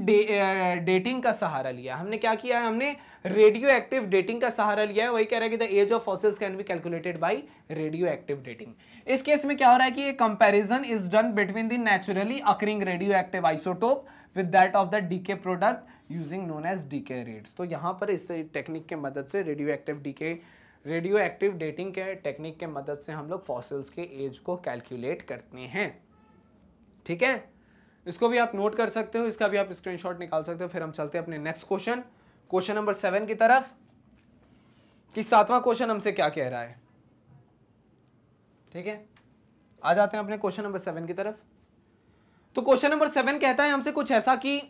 डेटिंग का सहारा लिया। हमने क्या किया है? हमने रेडियो एक्टिव डेटिंग का सहारा लिया है। वही कह रहा है कि the age of fossils can be calculated by radioactive dating. इस केस में क्या हो रहा है कि comparison is done between the naturally occurring radioactive isotope with that of the decay product using known as decay rates. तो यहाँ पर इस टेक्निक के मदद से रेडियो एक्टिव डेटिंग के टेक्निक के मदद से हम लोग फॉसिल्स के एज को कैलकुलेट करते हैं, ठीक है। इसको भी आप नोट कर सकते हो, इसका भी आप स्क्रीनशॉट निकाल सकते हो। फिर हम चलते हैं अपने नेक्स्ट क्वेश्चन नंबर 7 की तरफ, कि 7वां क्वेश्चन हमसे क्या कह रहा है, ठीक है। आ जाते हैं अपने क्वेश्चन नंबर 7 की तरफ। तो क्वेश्चन नंबर 7 कहता है हमसे कुछ ऐसा कि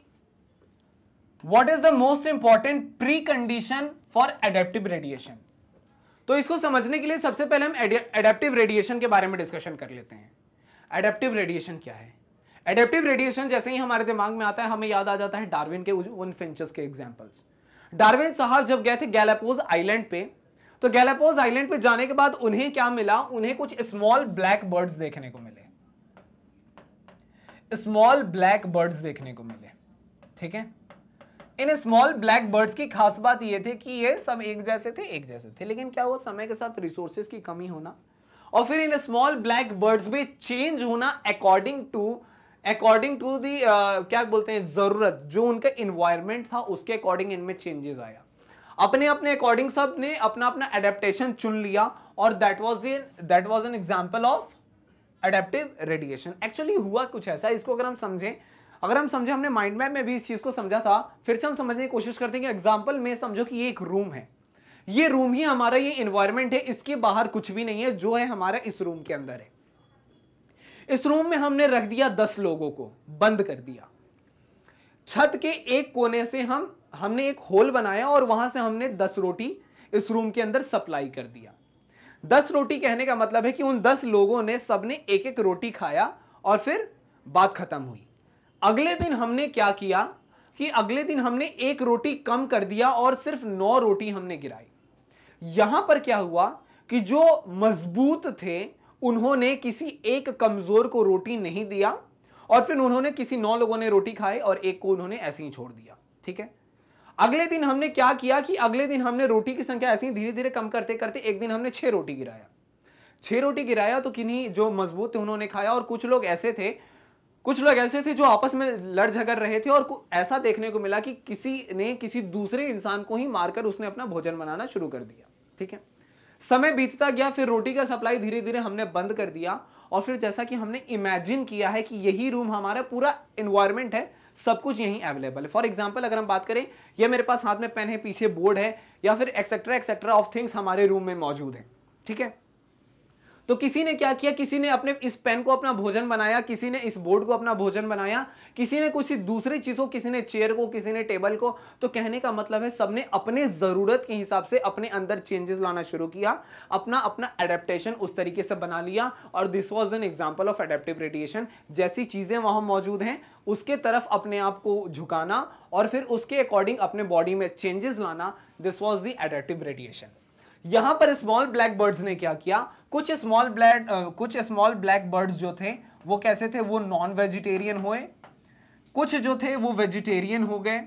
what is the most important pre condition for adaptive radiation. तो इसको समझने के लिए सबसे पहले हम एडेप्टिव रेडिएशन के बारे में डिस्कशन कर लेते हैं। एडेप्टिव रेडिएशन क्या है? एडेप्टिव रेडिएशन जैसे ही हमारे दिमाग में आता है, हमें याद आ जाता है डार्विन के उन फिंचेस के एग्जांपल्स। डार्विन साहब जब गए थे गैलापागोस आइलैंड पे, तो गैलापागोस आइलैंड पे जाने के बाद उन्हें क्या मिला? उन्हें कुछ स्मॉल ब्लैक बर्ड्स देखने को मिले, ठीक है। इन स्मॉल ब्लैक बर्ड्स की खास बात यह थी कि ये सब एक जैसे थे, लेकिन क्या हुआ? समय के साथ रिसोर्सेज की कमी होना, और फिर इन स्मॉल ब्लैक बर्ड्स में चेंज होना अकॉर्डिंग टू दी क्या बोलते हैं, जरूरत, जो उनका इन्वायरमेंट था उसके अकॉर्डिंग इनमें चेंजेस आया। अपने अकॉर्डिंग सब ने अपना एडेप्टेशन चुन लिया, और that was an example of adaptive radiation. Actually हुआ कुछ ऐसा, इसको अगर हम समझें, हमने माइंड मैप में भी इस चीज को समझा था, फिर से हम समझने की कोशिश करते हैं कि एग्जाम्पल में समझो कि ये एक रूम है, ये रूम ही हमारा ये इन्वायरमेंट है, इसके बाहर कुछ भी नहीं है, जो है हमारा इस रूम के अंदर है। इस रूम में हमने रख दिया 10 लोगों को, बंद कर दिया। छत के एक कोने से हमने एक होल बनाया, और वहां से हमने 10 रोटी इस रूम के अंदर सप्लाई कर दिया। 10 रोटी कहने का मतलब है कि उन 10 लोगों ने सबने एक एक रोटी खाया, और फिर बात खत्म हुई। अगले दिन हमने क्या किया कि अगले दिन हमने एक रोटी कम कर दिया, और सिर्फ 9 रोटी हमने गिराई। यहां पर क्या हुआ कि जो मजबूत थे उन्होंने किसी एक कमजोर को रोटी नहीं दिया, और फिर उन्होंने किसी 9 लोगों ने रोटी खाई और एक को उन्होंने ऐसे ही छोड़ दिया, ठीक है। अगले दिन हमने क्या किया कि अगले दिन हमने रोटी की संख्या ऐसे ही धीरे धीरे कम करते करते एक दिन हमने 6 रोटी गिराया। 6 रोटी गिराया तो किन्हीं जो मजबूत थे उन्होंने खाया, और कुछ लोग ऐसे थे जो आपस में लड़ झगड़ रहे थे, और ऐसा देखने को मिला कि किसी ने किसी दूसरे इंसान को ही मारकर उसने अपना भोजन बनाना शुरू कर दिया, ठीक है। समय बीतता गया, फिर रोटी का सप्लाई धीरे धीरे हमने बंद कर दिया, और फिर जैसा कि हमने इमेजिन किया है कि यही रूम हमारा पूरा एनवायरनमेंट है, सब कुछ यहीं अवेलेबल है। फॉर एग्जाम्पल अगर हम बात करें, ये मेरे पास हाथ में पेन है, पीछे बोर्ड है, या फिर एक्सेट्रा एक्सेट्रा ऑफ थिंग्स हमारे रूम में मौजूद है, ठीक है। तो किसी ने क्या किया, किसी ने अपने इस पेन को अपना भोजन बनाया, किसी ने इस बोर्ड को अपना भोजन बनाया, किसी ने कुछ दूसरी चीजों, किसी ने चेयर को, किसी ने टेबल को। तो कहने का मतलब है सबने अपने जरूरत के हिसाब से अपने अंदर चेंजेस लाना शुरू किया, अपना अपना एडेप्टेशन उस तरीके से बना लिया, और this was an example of adaptive radiation. जैसी चीजें वहां मौजूद हैं उसके तरफ अपने आप को झुकाना और फिर उसके अकॉर्डिंग अपने बॉडी में चेंजेस लाना, this was the adaptive radiation. यहां पर स्मॉल ब्लैक बर्ड्स ने क्या किया, कुछ स्मॉल ब्लैक बर्ड्स जो थे वो कैसे थे, वो नॉन वेजिटेरियन हुए, कुछ जो थे वो वेजिटेरियन हो गए।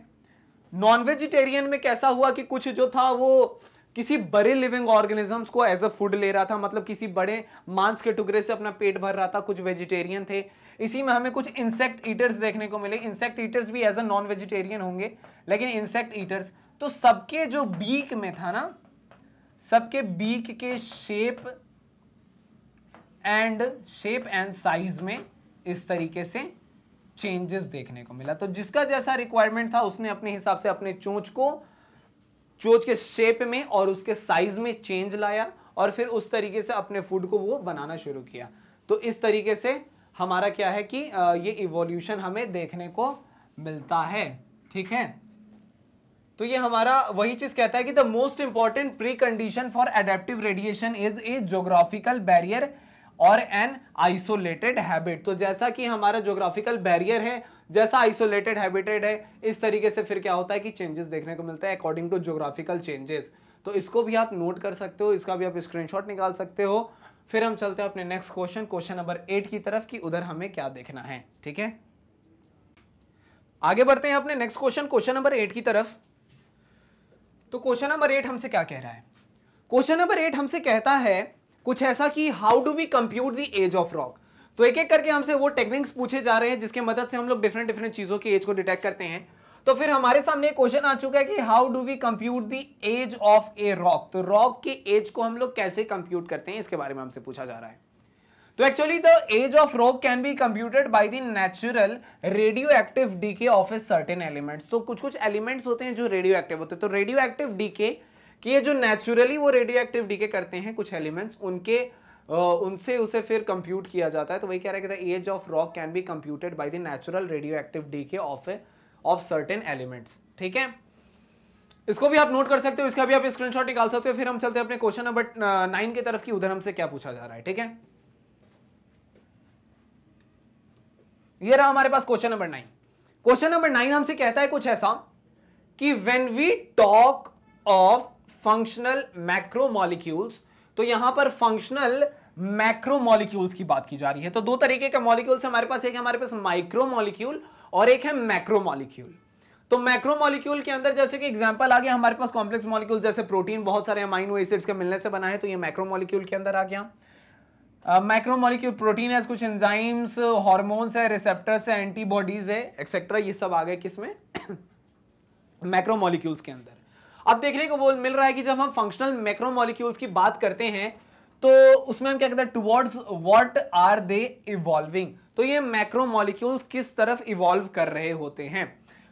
नॉन वेजिटेरियन में कैसा हुआ कि कुछ जो था वो किसी बड़े लिविंग ऑर्गेनिजम्स को एज अ फूड ले रहा था, मतलब किसी बड़े मांस के टुकड़े से अपना पेट भर रहा था, कुछ वेजिटेरियन थे। इसी में हमें कुछ इंसेक्ट ईटर्स देखने को मिले, इंसेक्ट ईटर्स भी एज अ नॉन वेजिटेरियन होंगे, लेकिन इंसेक्ट ईटर्स। तो सबके जो बीक में था ना, सबके बीक के शेप एंड साइज में इस तरीके से चेंजेस देखने को मिला। तो जिसका जैसा रिक्वायरमेंट था उसने अपने हिसाब से अपने चोंच के शेप में और उसके साइज में चेंज लाया, और फिर उस तरीके से अपने फूड को वो बनाना शुरू किया। तो इस तरीके से हमारा क्या है कि ये इवोल्यूशन हमें देखने को मिलता है, ठीक है। तो ये हमारा वही चीज कहता है कि the most important pre condition for adaptive radiation is a geographical barrier और एन आइसोलेटेड हैबिट। तो जैसा कि हमारा ज्योग्राफिकल बैरियर है, जैसा आइसोलेटेड हैबिटेट है, इस तरीके से फिर क्या होता है कि चेंजेस देखने को मिलता है अकॉर्डिंग टू ज्योग्राफिकल चेंजेस। तो इसको भी आप नोट कर सकते हो, इसका भी आप स्क्रीनशॉट निकाल सकते हो। फिर हम चलते हैं अपने नेक्स्ट क्वेश्चन नंबर 8 की तरफ कि उधर हमें क्या देखना है, ठीक है। आगे बढ़ते हैं अपने नेक्स्ट क्वेश्चन नंबर 8 की तरफ। तो क्वेश्चन नंबर 8 हमसे क्या कह रहा है, क्वेश्चन नंबर 8 हमसे कहता है कुछ ऐसा कि how do we compute the age of rock. तो एक एक करके हमसे वो टेक्निक्स पूछे जा रहे हैं जिसके मदद से हम लोग डिफरेंट चीजों की एज को डिटेक्ट करते हैं। तो फिर हमारे सामने क्वेश्चन आ चुका है कि how do we compute the age of a rock. तो रॉक के एज को हम लोग कैसे कंप्यूट करते हैं, इसके बारे में हमसे पूछा जा रहा है। तो actually the age of rock can be computed by the natural radioactive decay of a certain elements. तो कुछ एलिमेंट्स होते हैं जो रेडियो एक्टिव होते हैं। तो रेडियो एक्टिव डीके कि ये जो नेचुरली वो रेडियो एक्टिव डीके करते हैं कुछ एलिमेंट्स, उनसे उसे फिर कंप्यूट किया जाता है। तो वही कह रहा है कि the age of rock can be computed by the natural radioactive decay of certain elements, ठीक है। इसको भी आप नोट कर सकते हो, इसका भी आप स्क्रीनशॉट निकाल सकते हो। फिर हम चलते हैं अपने क्वेश्चन नंबर 9 की तरफ कि उधर हमसे क्या पूछा जा रहा है, ठीक है। ये रहा हमारे पास क्वेश्चन नंबर 9। क्वेश्चन नंबर 9 हमसे कहता है कुछ ऐसा कि when we talk of functional macromolecules, तो यहां पर फंक्शनल मैक्रोमोलिक्यूल्स की बात की जा रही है। तो दो तरीके के मॉलिक्यूल्स हमारे पास, एक है हमारे पास माइक्रोमोलिक्यूल और एक है मैक्रोमोलिक्यूल। तो मैक्रोमोलिक्यूल के अंदर जैसे कि एग्जांपल आ गया हमारे पास कॉम्प्लेक्स मॉलिक्यूल, जैसे प्रोटीन बहुत सारे अमाइनो एसिड्स के मिलने से बना है, तो ये मैक्रोमोलिक्यूल के अंदर आ गया। मैक्रोमोलिक्यूल प्रोटीन है, कुछ एंजाइम्स, हार्मोन्स है, रिसेप्टर्स है, एंटीबॉडीज है, एक्सेट्रा, ये सब आ गए किसमें मैक्रोमोलिक्यूल्स के अंदर। अब देखने को मिल रहा है कि जब हम फंक्शनल मैक्रोमोलिक्यूल्स की बात करते हैं तो उसमें हम क्या कहते हैं, towards what are they evolving. तो ये मैक्रोमोलिक्यूल्स किस तरफ इवॉल्व कर रहे होते हैं।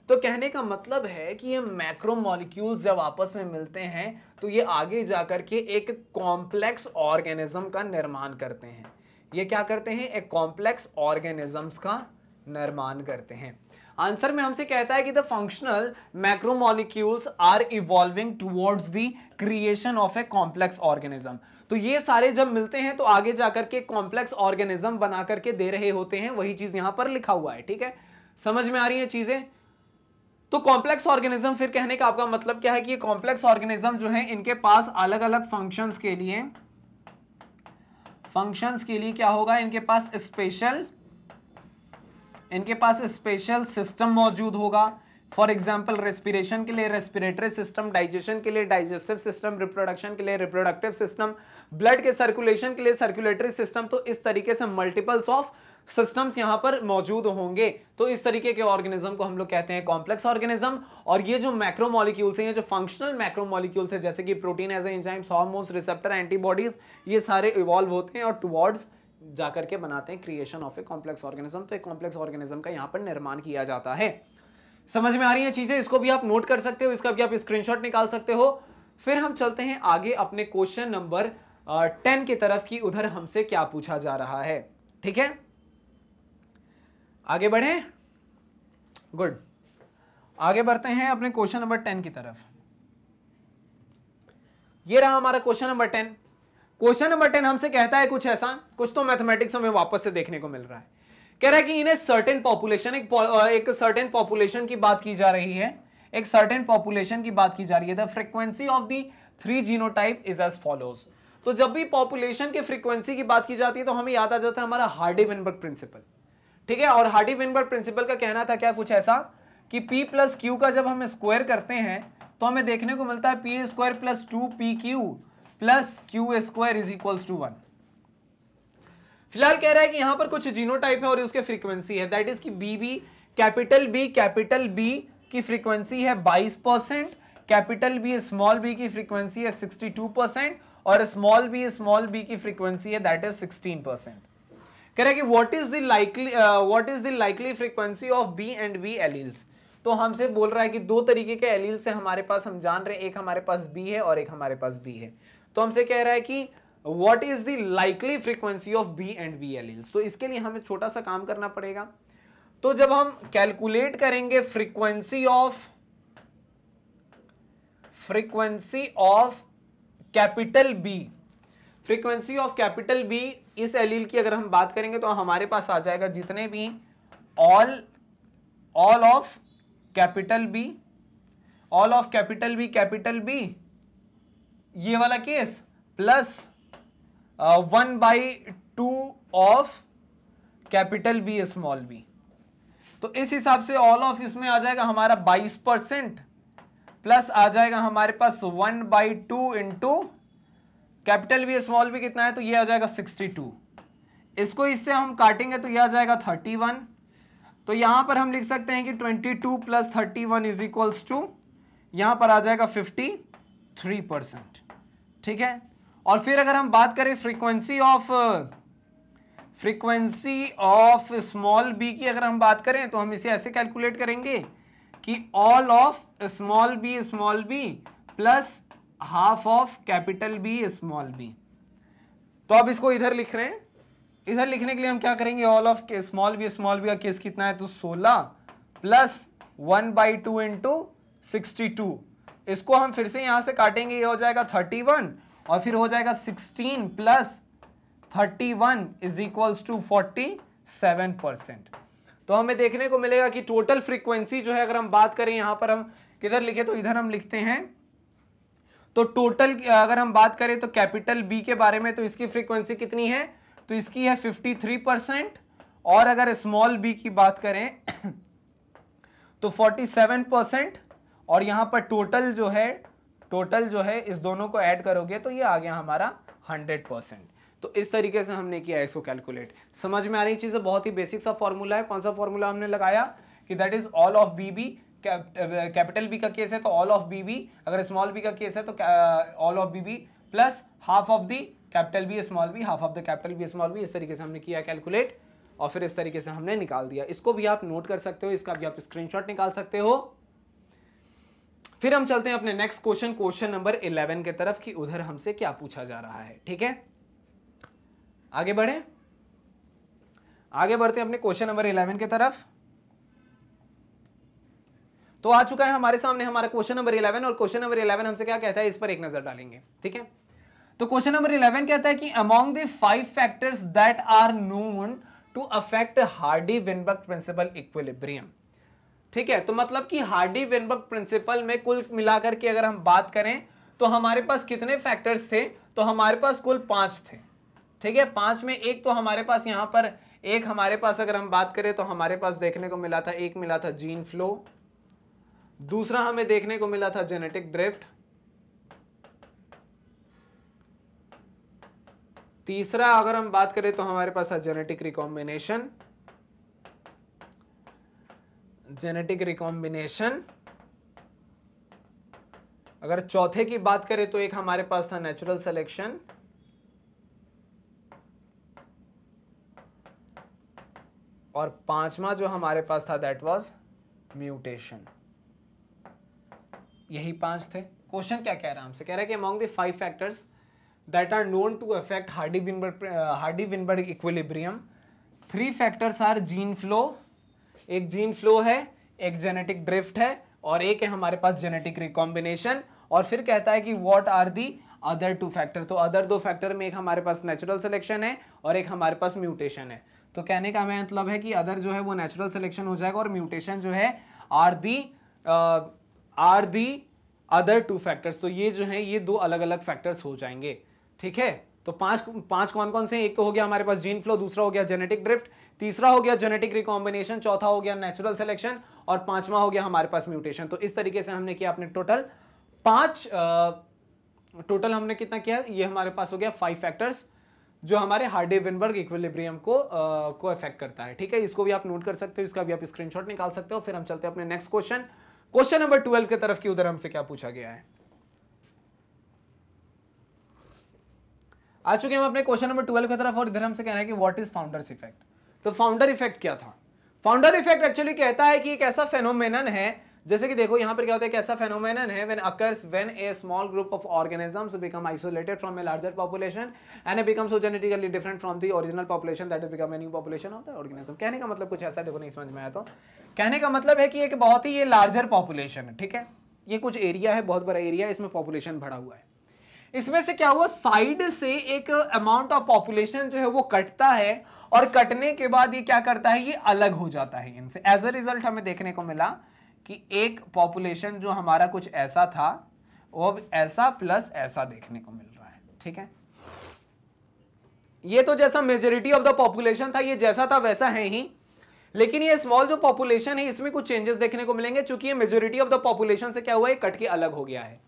तो कहने का मतलब है कि ये मैक्रोमोलिक्यूल्स जब आपस में मिलते हैं तो ये आगे जाकर के एक कॉम्प्लेक्स ऑर्गेनिज्म का निर्माण करते हैं। ये क्या करते हैं, एक कॉम्प्लेक्स ऑर्गेनिजम्स का निर्माण करते हैं। आंसर में हमसे कहता है कि the functional macromolecules are evolving towards the creation of a complex organism. तो ये सारे जब मिलते हैं तो आगे जाकर के कॉम्प्लेक्स ऑर्गेनिज्म बना करके दे रहे होते हैं, वही चीज यहां पर लिखा हुआ है, ठीक है। समझ में आ रही है चीजें। तो कॉम्प्लेक्स ऑर्गेनिज्म, फिर कहने का आपका मतलब क्या है कि ये कॉम्प्लेक्स ऑर्गेनिज्म जो है इनके पास अलग अलग फंक्शंस के लिए क्या होगा, इनके पास स्पेशल सिस्टम मौजूद होगा। फॉर एग्जाम्पल रेस्पिरेशन के लिए रेस्पिरेटरी सिस्टम, डाइजेशन के लिए डाइजेस्टिव सिस्टम, रिप्रोडक्शन के लिए रिप्रोडक्टिव सिस्टम, ब्लड के सर्कुलेशन के लिए सर्कुलेटरी सिस्टम। तो इस तरीके से मल्टीपल्स ऑफ सिस्टम्स यहां पर मौजूद होंगे। तो इस तरीके के ऑर्गेनिज्म को हम लोग कहते हैं कॉम्प्लेक्स ऑर्गेनिज्म। और ये जो मैक्रोमोलिक्यूल्स हैं, ये जो फंक्शनल मैक्रोमोलिक्यूल्स हैं, जैसे कि protein, enzymes, hormones, receptor, antibodies, ये सारे इवॉल्व होते हैं और टुवर्ड्स जाकर के बनाते हैं creation of a complex organism. तो एक कॉम्प्लेक्स ऑर्गेनिज्म का यहां पर निर्माण किया जाता है। समझ में आ रही है चीजें? इसको भी आप नोट कर सकते हो, इसका भी आप स्क्रीनशॉट निकाल सकते हो। फिर हम चलते हैं आगे अपने क्वेश्चन नंबर 10 की तरफ की उधर हमसे क्या पूछा जा रहा है। ठीक है, आगे बढ़े। गुड, आगे बढ़ते हैं अपने क्वेश्चन नंबर 10 की तरफ। ये रहा हमारा क्वेश्चन नंबर 10। क्वेश्चन नंबर 10 हमसे कहता है कुछ ऐसा, कुछ तो मैथमेटिक्स हमें वापस से देखने को मिल रहा है। कह रहा है कि इन्हें सर्टेन पॉपुलेशन, एक सर्टेन पॉपुलेशन की बात की जा रही है, एक सर्टेन पॉपुलेशन की बात की जा रही है। The frequency of the 3 genotype is as follows. तो जब भी पॉपुलेशन की फ्रीक्वेंसी की बात की जाती है तो हमें याद आ जाता है हमारा हार्डी-वेनबर्ग प्रिंसिपल। ठीक है, और हार्डी-वेनबर्ग प्रिंसिपल का कहना था क्या कुछ ऐसा कि p प्लस क्यू का जब हम स्क्वायर करते हैं तो हमें देखने को मिलता है p square plus 2pq plus q square is equals to 1। फिलहाल कह रहा है कि यहां पर कुछ जीनोटाइप है और उसके फ्रीक्वेंसी है, दैट इज कि बीबी, कैपिटल बी की फ्रीक्वेंसी है 22%, कैपिटल बी स्मॉल बी की फ्रीक्वेंसी है 62% और स्मॉल बी की फ्रीक्वेंसी है दैट इज 16%। कह रहा है कि what is the likely frequency of B and B alleles. तो हमसे बोल रहा है कि दो तरीके के एलील से हमारे पास, हम जान रहे हैं एक हमारे पास बी है और एक हमारे पास बी है। तो हमसे कह रहा है कि what is the likely frequency of B and B alleles. तो इसके लिए हमें छोटा सा काम करना पड़ेगा। तो जब हम कैलकुलेट करेंगे फ्रीक्वेंसी ऑफ कैपिटल बी, इस एलील की अगर हम बात करेंगे तो हमारे पास आ जाएगा जितने भी ऑल ऑफ कैपिटल बी ये वाला case plus 1/2 of capital B small B. तो इस हिसाब से ऑल ऑफ इसमें आ जाएगा हमारा 22% प्लस आ जाएगा हमारे पास 1/2 into capital B small B कितना है तो ये आ जाएगा 62। इसको इससे हम काटेंगे तो ये आ जाएगा 31। तो यहां पर हम लिख सकते हैं कि 22 प्लस 31 इज इक्वल्स टू, यहां पर आ जाएगा 53%। ठीक है, और फिर अगर हम बात करें फ्रीक्वेंसी ऑफ स्मॉल बी की अगर हम बात करें तो हम इसे ऐसे कैलकुलेट करेंगे कि all of small B plus half of capital B small B. तो अब इसको इधर लिख रहे हैं, इधर लिखने के लिए हम क्या करेंगे, ऑल ऑफ स्मॉल बी का केस कितना है तो 16 प्लस 1/2 इंटू 62। इसको हम फिर से यहां से काटेंगे, ये हो जाएगा 31 और फिर हो जाएगा 16 प्लस 31 इज इक्वल्स टू 47%। तो हमें देखने को मिलेगा कि टोटल फ्रीक्वेंसी जो है, अगर हम बात करें यहां पर हम किधर लिखे तो इधर हम लिखते हैं, तो टोटल अगर हम बात करें तो कैपिटल बी के बारे में तो इसकी फ्रीक्वेंसी कितनी है तो इसकी है 53%, और अगर स्मॉल बी की बात करें तो 47%, और यहां पर टोटल जो है इस दोनों को ऐड करोगे तो ये आ गया हमारा 100%। तो इस तरीके से हमने किया इसको कैलकुलेट। समझ में आ रही चीजें, बहुत ही बेसिक सा फॉर्मूला है। कौन सा फॉर्मूला हमने लगाया कि that is all of B B, capital B का केस है तो ऑल ऑफ बी बी, अगर स्मॉल बी का केस है तो all of B B plus half of the capital B small B, half of the capital B small B. इस तरीके से हमने किया कैलकुलेट और फिर इस तरीके से हमने निकाल दिया। इसको भी आप नोट कर सकते हो, इसका भी आप स्क्रीनशॉट निकाल सकते हो। फिर हम चलते हैं अपने नेक्स्ट क्वेश्चन नंबर 11 के तरफ कि उधर हमसे क्या पूछा जा रहा है। ठीक है, आगे बढ़ते हैं अपने क्वेश्चन नंबर 11 की तरफ। तो आ चुका है हमारे सामने हमारा क्वेश्चन नंबर 11, और क्वेश्चन नंबर 11 हमसे क्या कहता है इस पर एक नजर डालेंगे। ठीक है, तो क्वेश्चन नंबर 11 कहता है कि among the 5 factors that are known to affect Hardy Weinberg principle equilibrium. ठीक है, तो मतलब कि हार्डी-वेनबर्ग प्रिंसिपल में कुल मिलाकर के अगर हम बात करें तो हमारे पास कितने फैक्टर्स थे, तो हमारे पास कुल 5 थे। ठीक है, 5 में एक तो हमारे पास यहां पर एक हमारे पास अगर हम बात करें तो हमारे पास देखने को मिला था, एक मिला था जीन फ्लो, दूसरा हमें देखने को मिला था जेनेटिक ड्रिफ्ट, तीसरा अगर हम बात करें तो हमारे पास था जेनेटिक रिकॉम्बिनेशन, जेनेटिक रिकॉम्बिनेशन। अगर चौथे की बात करें तो एक हमारे पास था नेचुरल सिलेक्शन, और पांचवा जो हमारे पास था दैट वाज म्यूटेशन। यही पांच थे। क्वेश्चन क्या कह रहा है हमसे, कह रहा है कि among the 5 factors that are known to affect Hardy Weinberg equilibrium, 3 factors are gene flow, एक जीन फ्लो है, एक जेनेटिक ड्रिफ्ट है, और एक है हमारे पास जेनेटिक रिकॉम्बिनेशन। और फिर कहता है कि what are the other 2 factor, तो अदर 2 फैक्टर में एक हमारे पास नेचुरल सिलेक्शन है और एक हमारे पास म्यूटेशन है। तो कहने का मतलब है कि अदर जो है वो नेचुरल सिलेक्शन हो जाएगा और म्यूटेशन जो है आर दी अदर 2 फैक्टर्स। तो ये जो है ये 2 अलग अलग फैक्टर्स हो जाएंगे, ठीक है। तो पांच कौन कौन से, एक तो हो गया हमारे पास जीन फ्लो, दूसरा हो गया जेनेटिक ड्रिफ्ट, तीसरा हो गया जेनेटिक रिकॉम्बिनेशन, चौथा हो गया नेचुरल सिलेक्शन, और पांचवा हो गया हमारे पास म्यूटेशन। तो इस तरीके से हमने किया अपने टोटल हमने कितना किया, ये हमारे पास हो गया 5 फैक्टर्स जो हमारे हार्डी-विनबर्ग इक्विलिब्रियम को अफेक्ट करता है, ठीक है। इसको भी आप नोट कर सकते हो, इसका भी आप स्क्रीनशॉट निकाल सकते हो। फिर हम चलते हैं अपने नेक्स्ट क्वेश्चन नंबर 12 की तरफ की। उधर हमसे क्या पूछा गया है, आ चुके हैं हम अपने क्वेश्चन नंबर 12 की तरफ, और इधर हमसे कहना है कि व्हाट इज फाउंडर्स इफेक्ट। तो फाउंडर इफेक्ट क्या था? फाउंडर इफेक्ट एक्चुअली कहता है कि एक ऐसा फेनोमेनन है, जैसे कि देखो यहां पर क्या होता है, एक ऐसा फेनोमेनन है when occurs when A small group of organisms become isolated from a larger population and it become so genetically different from the original population that it become a new population of the organism. कहने का मतलब कुछ ऐसा, देखो नहीं समझ में आया तो कहने का मतलब है कि एक बहुत ही ये लार्जर पॉपुलेशन है, ठीक है। ये कुछ एरिया है, बहुत बड़ा एरिया है, इसमें पॉपुलेशन बढ़ा हुआ है। इसमें से क्या हुआ, साइड से एक अमाउंट ऑफ पॉपुलेशन जो है वो कटता है, और कटने के बाद ये क्या करता है, ये अलग हो जाता है इनसे। एज अ रिजल्ट हमें देखने को मिला कि एक पॉपुलेशन जो हमारा कुछ ऐसा था वो अब ऐसा प्लस ऐसा देखने को मिल रहा है, ठीक है। ये तो जैसा मेजॉरिटी ऑफ द पॉपुलेशन था, ये जैसा था वैसा है ही, लेकिन ये स्मॉल जो पॉपुलेशन है इसमें कुछ चेंजेस देखने को मिलेंगे, क्योंकि ये मेजॉरिटी ऑफ द पॉपुलेशन से क्या हुआ है, कट के अलग हो गया है।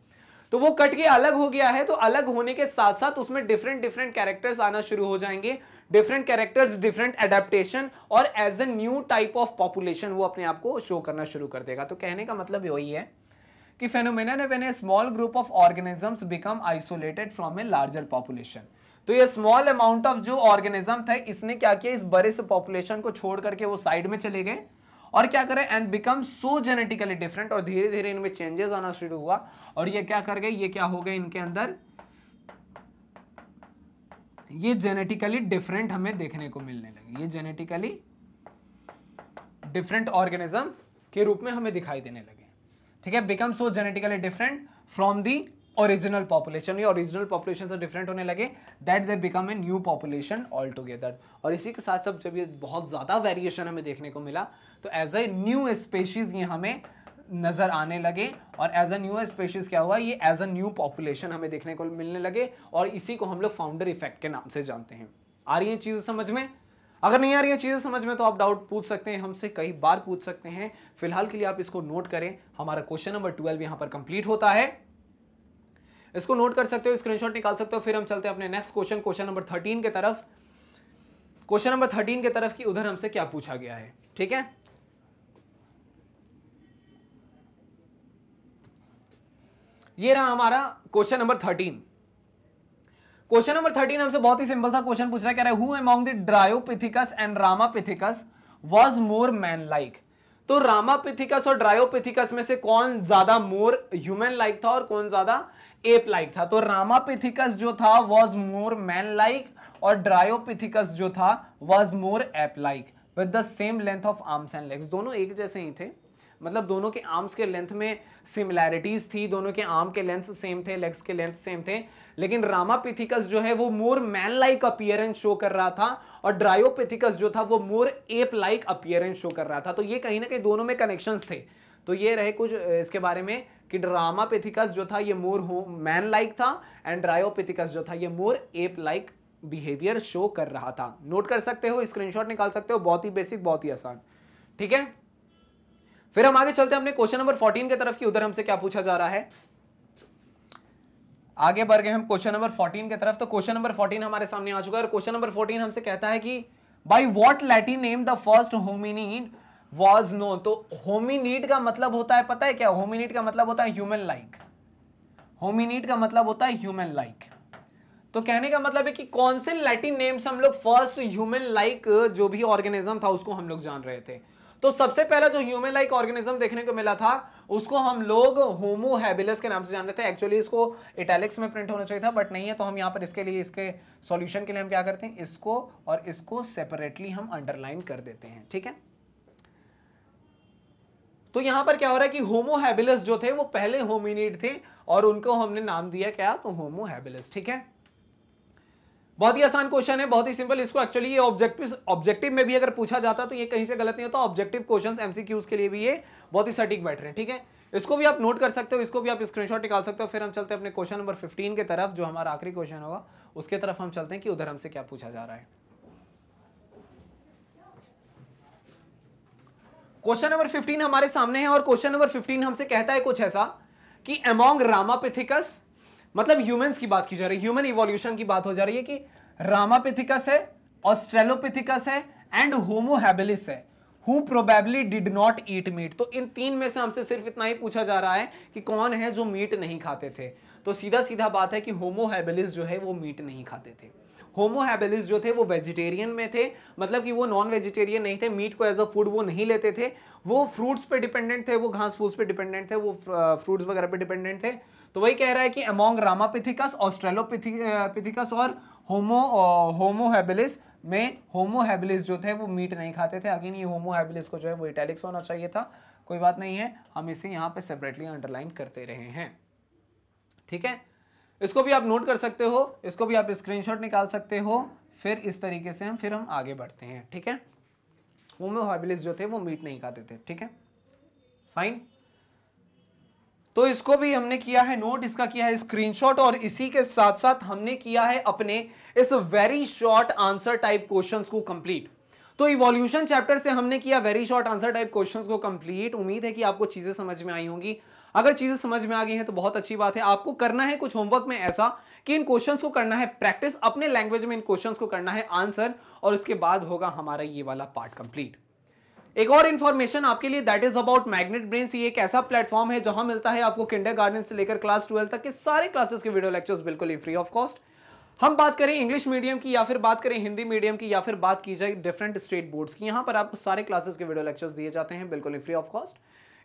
तो वो कट के अलग हो गया है, तो अलग होने के साथ साथ उसमें डिफरेंट कैरेक्टर्स आना शुरू हो जाएंगे, डिफरेंट कैरेक्टर्स, डिफरेंट एडेप्टेशन, और as a new type of population वो अपने आप को शो करना शुरू कर देगा। तो कहने का मतलब यही है कि फेनोमेनन है when A small group of organisms become isolated from a larger population. तो ये स्मॉल अमाउंट ऑफ जो ऑर्गेनिज्म था इसने क्या किया, इस बड़े से पॉपुलेशन को छोड़ करके वो साइड में चले गए और क्या करें, and become so genetically different, और धीरे धीरे इनमें चेंजेस आना शुरू हुआ, और ये क्या कर गए, ये क्या हो गए इनके अंदर, ये जेनेटिकली डिफरेंट हमें देखने को मिलने लगे। ये जेनेटिकली डिफरेंट ऑर्गेनिज्म के रूप में हमें दिखाई देने लगे, ठीक है। Become so genetically different from the original population, ये ओरिजिनल पॉपुलेशन से डिफरेंट होने लगे, that they become a new population all together. और इसी के साथ साथ जब ये बहुत ज्यादा वेरिएशन हमें देखने को मिला, तो एज ए न्यू स्पेशीज ये हमें नजर आने लगे, और एज अ न्यू स्पेशीज क्या हुआ, ये एज अ न्यू पॉपुलेशन हमें देखने को मिलने लगे, और इसी को हम लोग फाउंडर इफेक्ट के नाम से जानते हैं। आ रही है चीजें समझ में? अगर नहीं आ रही है चीजें समझ में तो आप डाउट पूछ सकते हैं हमसे, कई बार पूछ सकते हैं। फिलहाल के लिए आप इसको नोट करें, हमारा क्वेश्चन नंबर 12 यहां पर कंप्लीट होता है, इसको नोट कर सकते हो, स्क्रीनशॉट निकाल सकते हो। फिर हम चलते हैं अपने नेक्स्ट क्वेश्चन नंबर 13 की तरफ। क्वेश्चन नंबर 13 की तरफ की उधर हमसे क्या पूछा गया है, ठीक है। ये रहा हमारा क्वेश्चन नंबर 13। क्वेश्चन नंबर 13 हमसे बहुत ही सिंपल सा क्वेश्चन पूछ रहा है, कह रहा है who among the Dryopithecus and Ramapithecus was more man like. तो रामापिथिकस और ड्रायोपिथिकस में से कौन ज्यादा मोर ह्यूमन लाइक था और कौन ज्यादा एप लाइक था? तो रामापिथिकस जो था वाज मोर मैन लाइक, और ड्रायोपिथिकस जो था was more ape like with the same length of arms and legs. दोनों एक जैसे ही थे, मतलब दोनों के आर्म्स के लेंथ में सिमिलैरिटीज थी, दोनों के आर्म के लेंथ सेम थे, लेग्स के लेंथ सेम थे, लेकिन रामापिथिकस जो है वो more man like appearance show कर रहा था, और ड्रायोपिथिकस जो था वो मोर एप लाइक अपीयरेंस शो कर रहा था। तो ये कहीं ना कहीं दोनों में कनेक्शंस थे। तो ये रहे कुछ इसके बारे में कि रामापिथिकस जो था ये मोर मैन लाइक था, एंड ड्रायोपिथिकस जो था ये मोर एप लाइक बिहेवियर शो कर रहा था। नोट कर सकते हो, स्क्रीनशॉट निकाल सकते हो, बहुत ही बेसिक, बहुत ही आसान, ठीक है। फिर हम आगे चलते हैं अपने क्वेश्चन नंबर 14 की तरफ की। उधर हमसे क्या पूछा जा रहा है, आगे बढ़ गए हम क्वेश्चन नंबर 14 की तरफ। तो क्वेश्चन नंबर 14 हमारे सामने आ चुका है और क्वेश्चन नंबर 14 हमसे कहता है कि by what Latin name the first hominid was known. तो होमिनिड का मतलब होता है, पता है क्या? होमिनिड का मतलब होता है ह्यूमन लाइक। होमिनिड का मतलब होता है ह्यूमन लाइक। तो कहने का मतलब है कि कौन से लैटिन नेम से हम लोग फर्स्ट ह्यूमन लाइक जो भी ऑर्गेनिज्म था उसको हम लोग जान रहे थे। तो सबसे पहला जो ह्यूमन लाइक ऑर्गेनिज्म देखने को मिला था उसको हम लोग होमो हैबिलिस के नाम से जान रहे थे। एक्चुअली इसको इटैलिक्स में प्रिंट होना चाहिए था बट नहीं है, तो हम यहाँ पर इसके लिए, इसके सॉल्यूशन के लिए हम क्या करते हैं, इसको और इसको सेपरेटली हम अंडरलाइन कर देते हैं। ठीक है, तो यहां पर क्या हो रहा है कि होमो हैबिलिस जो थे वो पहले होमिनिड थे और उनको हमने नाम दिया क्या, तो होमो हैबिलिस। ठीक है, बहुत ही आसान क्वेश्चन है, बहुत ही सिंपल। इसको एक्चुअली ये ऑब्जेक्टिव में भी अगर पूछा जाता तो ये कहीं से गलत नहीं होता। ऑब्जेक्टिव क्वेश्चंस एमसीक्यूज के लिए भी ये बहुत ही सटीक बैठ रहे हैं। ठीक है, इसको भी आप नोट कर सकते हो, इसको भी आप स्क्रीनशॉट निकाल सकते हो। फिर हम चलते हैं अपने क्वेश्चन नंबर 15 की तरफ, जो हमारा आखिरी क्वेश्चन होगा उसके तरफ हम चलते हैं कि उधर हमसे क्या पूछा जा रहा है। क्वेश्चन नंबर 15 हमारे सामने है और क्वेश्चन नंबर 15 हमसे कहता है कुछ ऐसा कि अमोंग रामापिथिकस, मतलब ह्यूमंस की बात की जा रही है, ह्यूमन इवोल्यूशन की बात हो जा रही है कि रामापिथिकस है, ऑस्ट्रेलोपिथिकस है एंड होमो हैबिलिस है, who probably did not eat meat. तो इन तीन में से हमसे सिर्फ इतना ही पूछा जा रहा है कि कौन है जो मीट नहीं खाते थे। तो सीधा सीधा बात है कि होमो हैबिलिस जो है वो मीट नहीं खाते थे। होमो हैबिलिस जो थे वो वेजिटेरियन में थे, मतलब कि वो नॉन वेजिटेरियन नहीं थे, मीट को एज अ फूड वो नहीं लेते थे, वो फ्रूट्स पे डिपेंडेंट थे, वो घास फूस पे डिपेंडेंट थे, वो फ्रूट्स वगैरह पे डिपेंडेंट थे। तो वही कह रहा है कि अमोंग रामापिथिकस, ऑस्ट्रेलोपिथिकस और होमो हैबिलिस में होमो हैबिलिस जो थे वो मीट नहीं खाते थे। अगेन ये होमो हैबिलिस को जो है वो इटैलिक्स होना चाहिए था, कोई बात नहीं है, हम इसे यहाँ पे सेपरेटली अंडरलाइन करते रहे हैं। ठीक है, इसको भी आप नोट कर सकते हो, इसको भी आप स्क्रीनशॉट निकाल सकते हो। फिर इस तरीके से फिर हम आगे बढ़ते हैं। ठीक है, होमो हैबिलिस जो थे वो मीट नहीं खाते थे। ठीक है, फाइन। तो इसको भी हमने किया है नोट, इसका किया है स्क्रीनशॉट और इसी के साथ साथ हमने किया है अपने इस very short answer type questions को कंप्लीट। तो इवोल्यूशन चैप्टर से हमने किया very short answer type questions को कंप्लीट। उम्मीद है कि आपको चीजें समझ में आई होंगी। अगर चीजें समझ में आ गई हैं तो बहुत अच्छी बात है। आपको करना है कुछ होमवर्क में ऐसा कि इन क्वेश्चंस को करना है प्रैक्टिस, अपने लैंग्वेज में इन क्वेश्चंस को करना है आंसर, और उसके बाद होगा हमारा ये वाला पार्ट कंप्लीट। एक और इंफॉर्मेशन आपके लिए, that is about magnet brains. ये एक ऐसा प्लेटफॉर्म है जहां मिलता है आपको किंडरगार्टन से लेकर क्लास 12 तक के सारे क्लासेस के वीडियो लेक्चर्स बिल्कुल ही फ्री ऑफ कॉस्ट। हम बात करें इंग्लिश मीडियम की या फिर बात करें हिंदी मीडियम की या फिर बात की जाए डिफरेंट स्टेट बोर्ड्स की, यहां पर आपको सारे क्लासेस के वीडियो लेक्चर्स दिए जाते हैं बिल्कुल ही फ्री ऑफ कॉस्ट।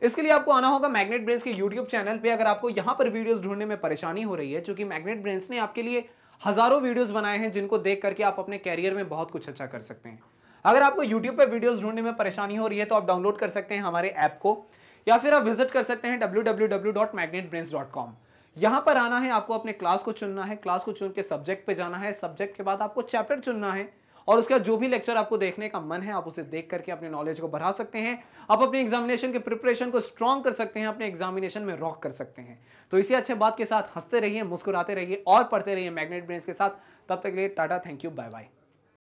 इसके लिए आपको आना होगा मैग्नेट ब्रेन्स के यूट्यूब चैनल पे। अगर आपको यहां पर वीडियोस ढूंढने में परेशानी हो रही है, क्योंकि मैग्नेट ब्रेन्स ने आपके लिए हजारों वीडियोस बनाए हैं जिनको देख करके आप अपने कैरियर में बहुत कुछ अच्छा कर सकते हैं। अगर आपको YouTube पे वीडियोस ढूंढने में परेशानी हो रही है तो आप डाउनलोड कर सकते हैं हमारे ऐप को, या फिर आप विजिट कर सकते हैं www.magnetbrains.com। यहां पर आना है, आपको अपने क्लास को चुनना है, क्लास को चुन के सब्जेक्ट पे जाना है, सब्जेक्ट के बाद आपको चैप्टर चुनना है और उसके बाद जो भी लेक्चर आपको देखने का मन है आप उसे देख करके अपने नॉलेज को बढ़ा सकते हैं। आप अपने एग्जामिनेशन के प्रिपरेशन को स्ट्रॉन्ग कर सकते हैं, अपने एग्जामिनेशन में रॉक कर सकते हैं। तो इसी अच्छे बात के साथ हंसते रहिए, मुस्कुराते रहिए और पढ़ते रहिए मैग्नेट ब्रेन्स के साथ। तब तक के लिए tata, thank you, bye bye.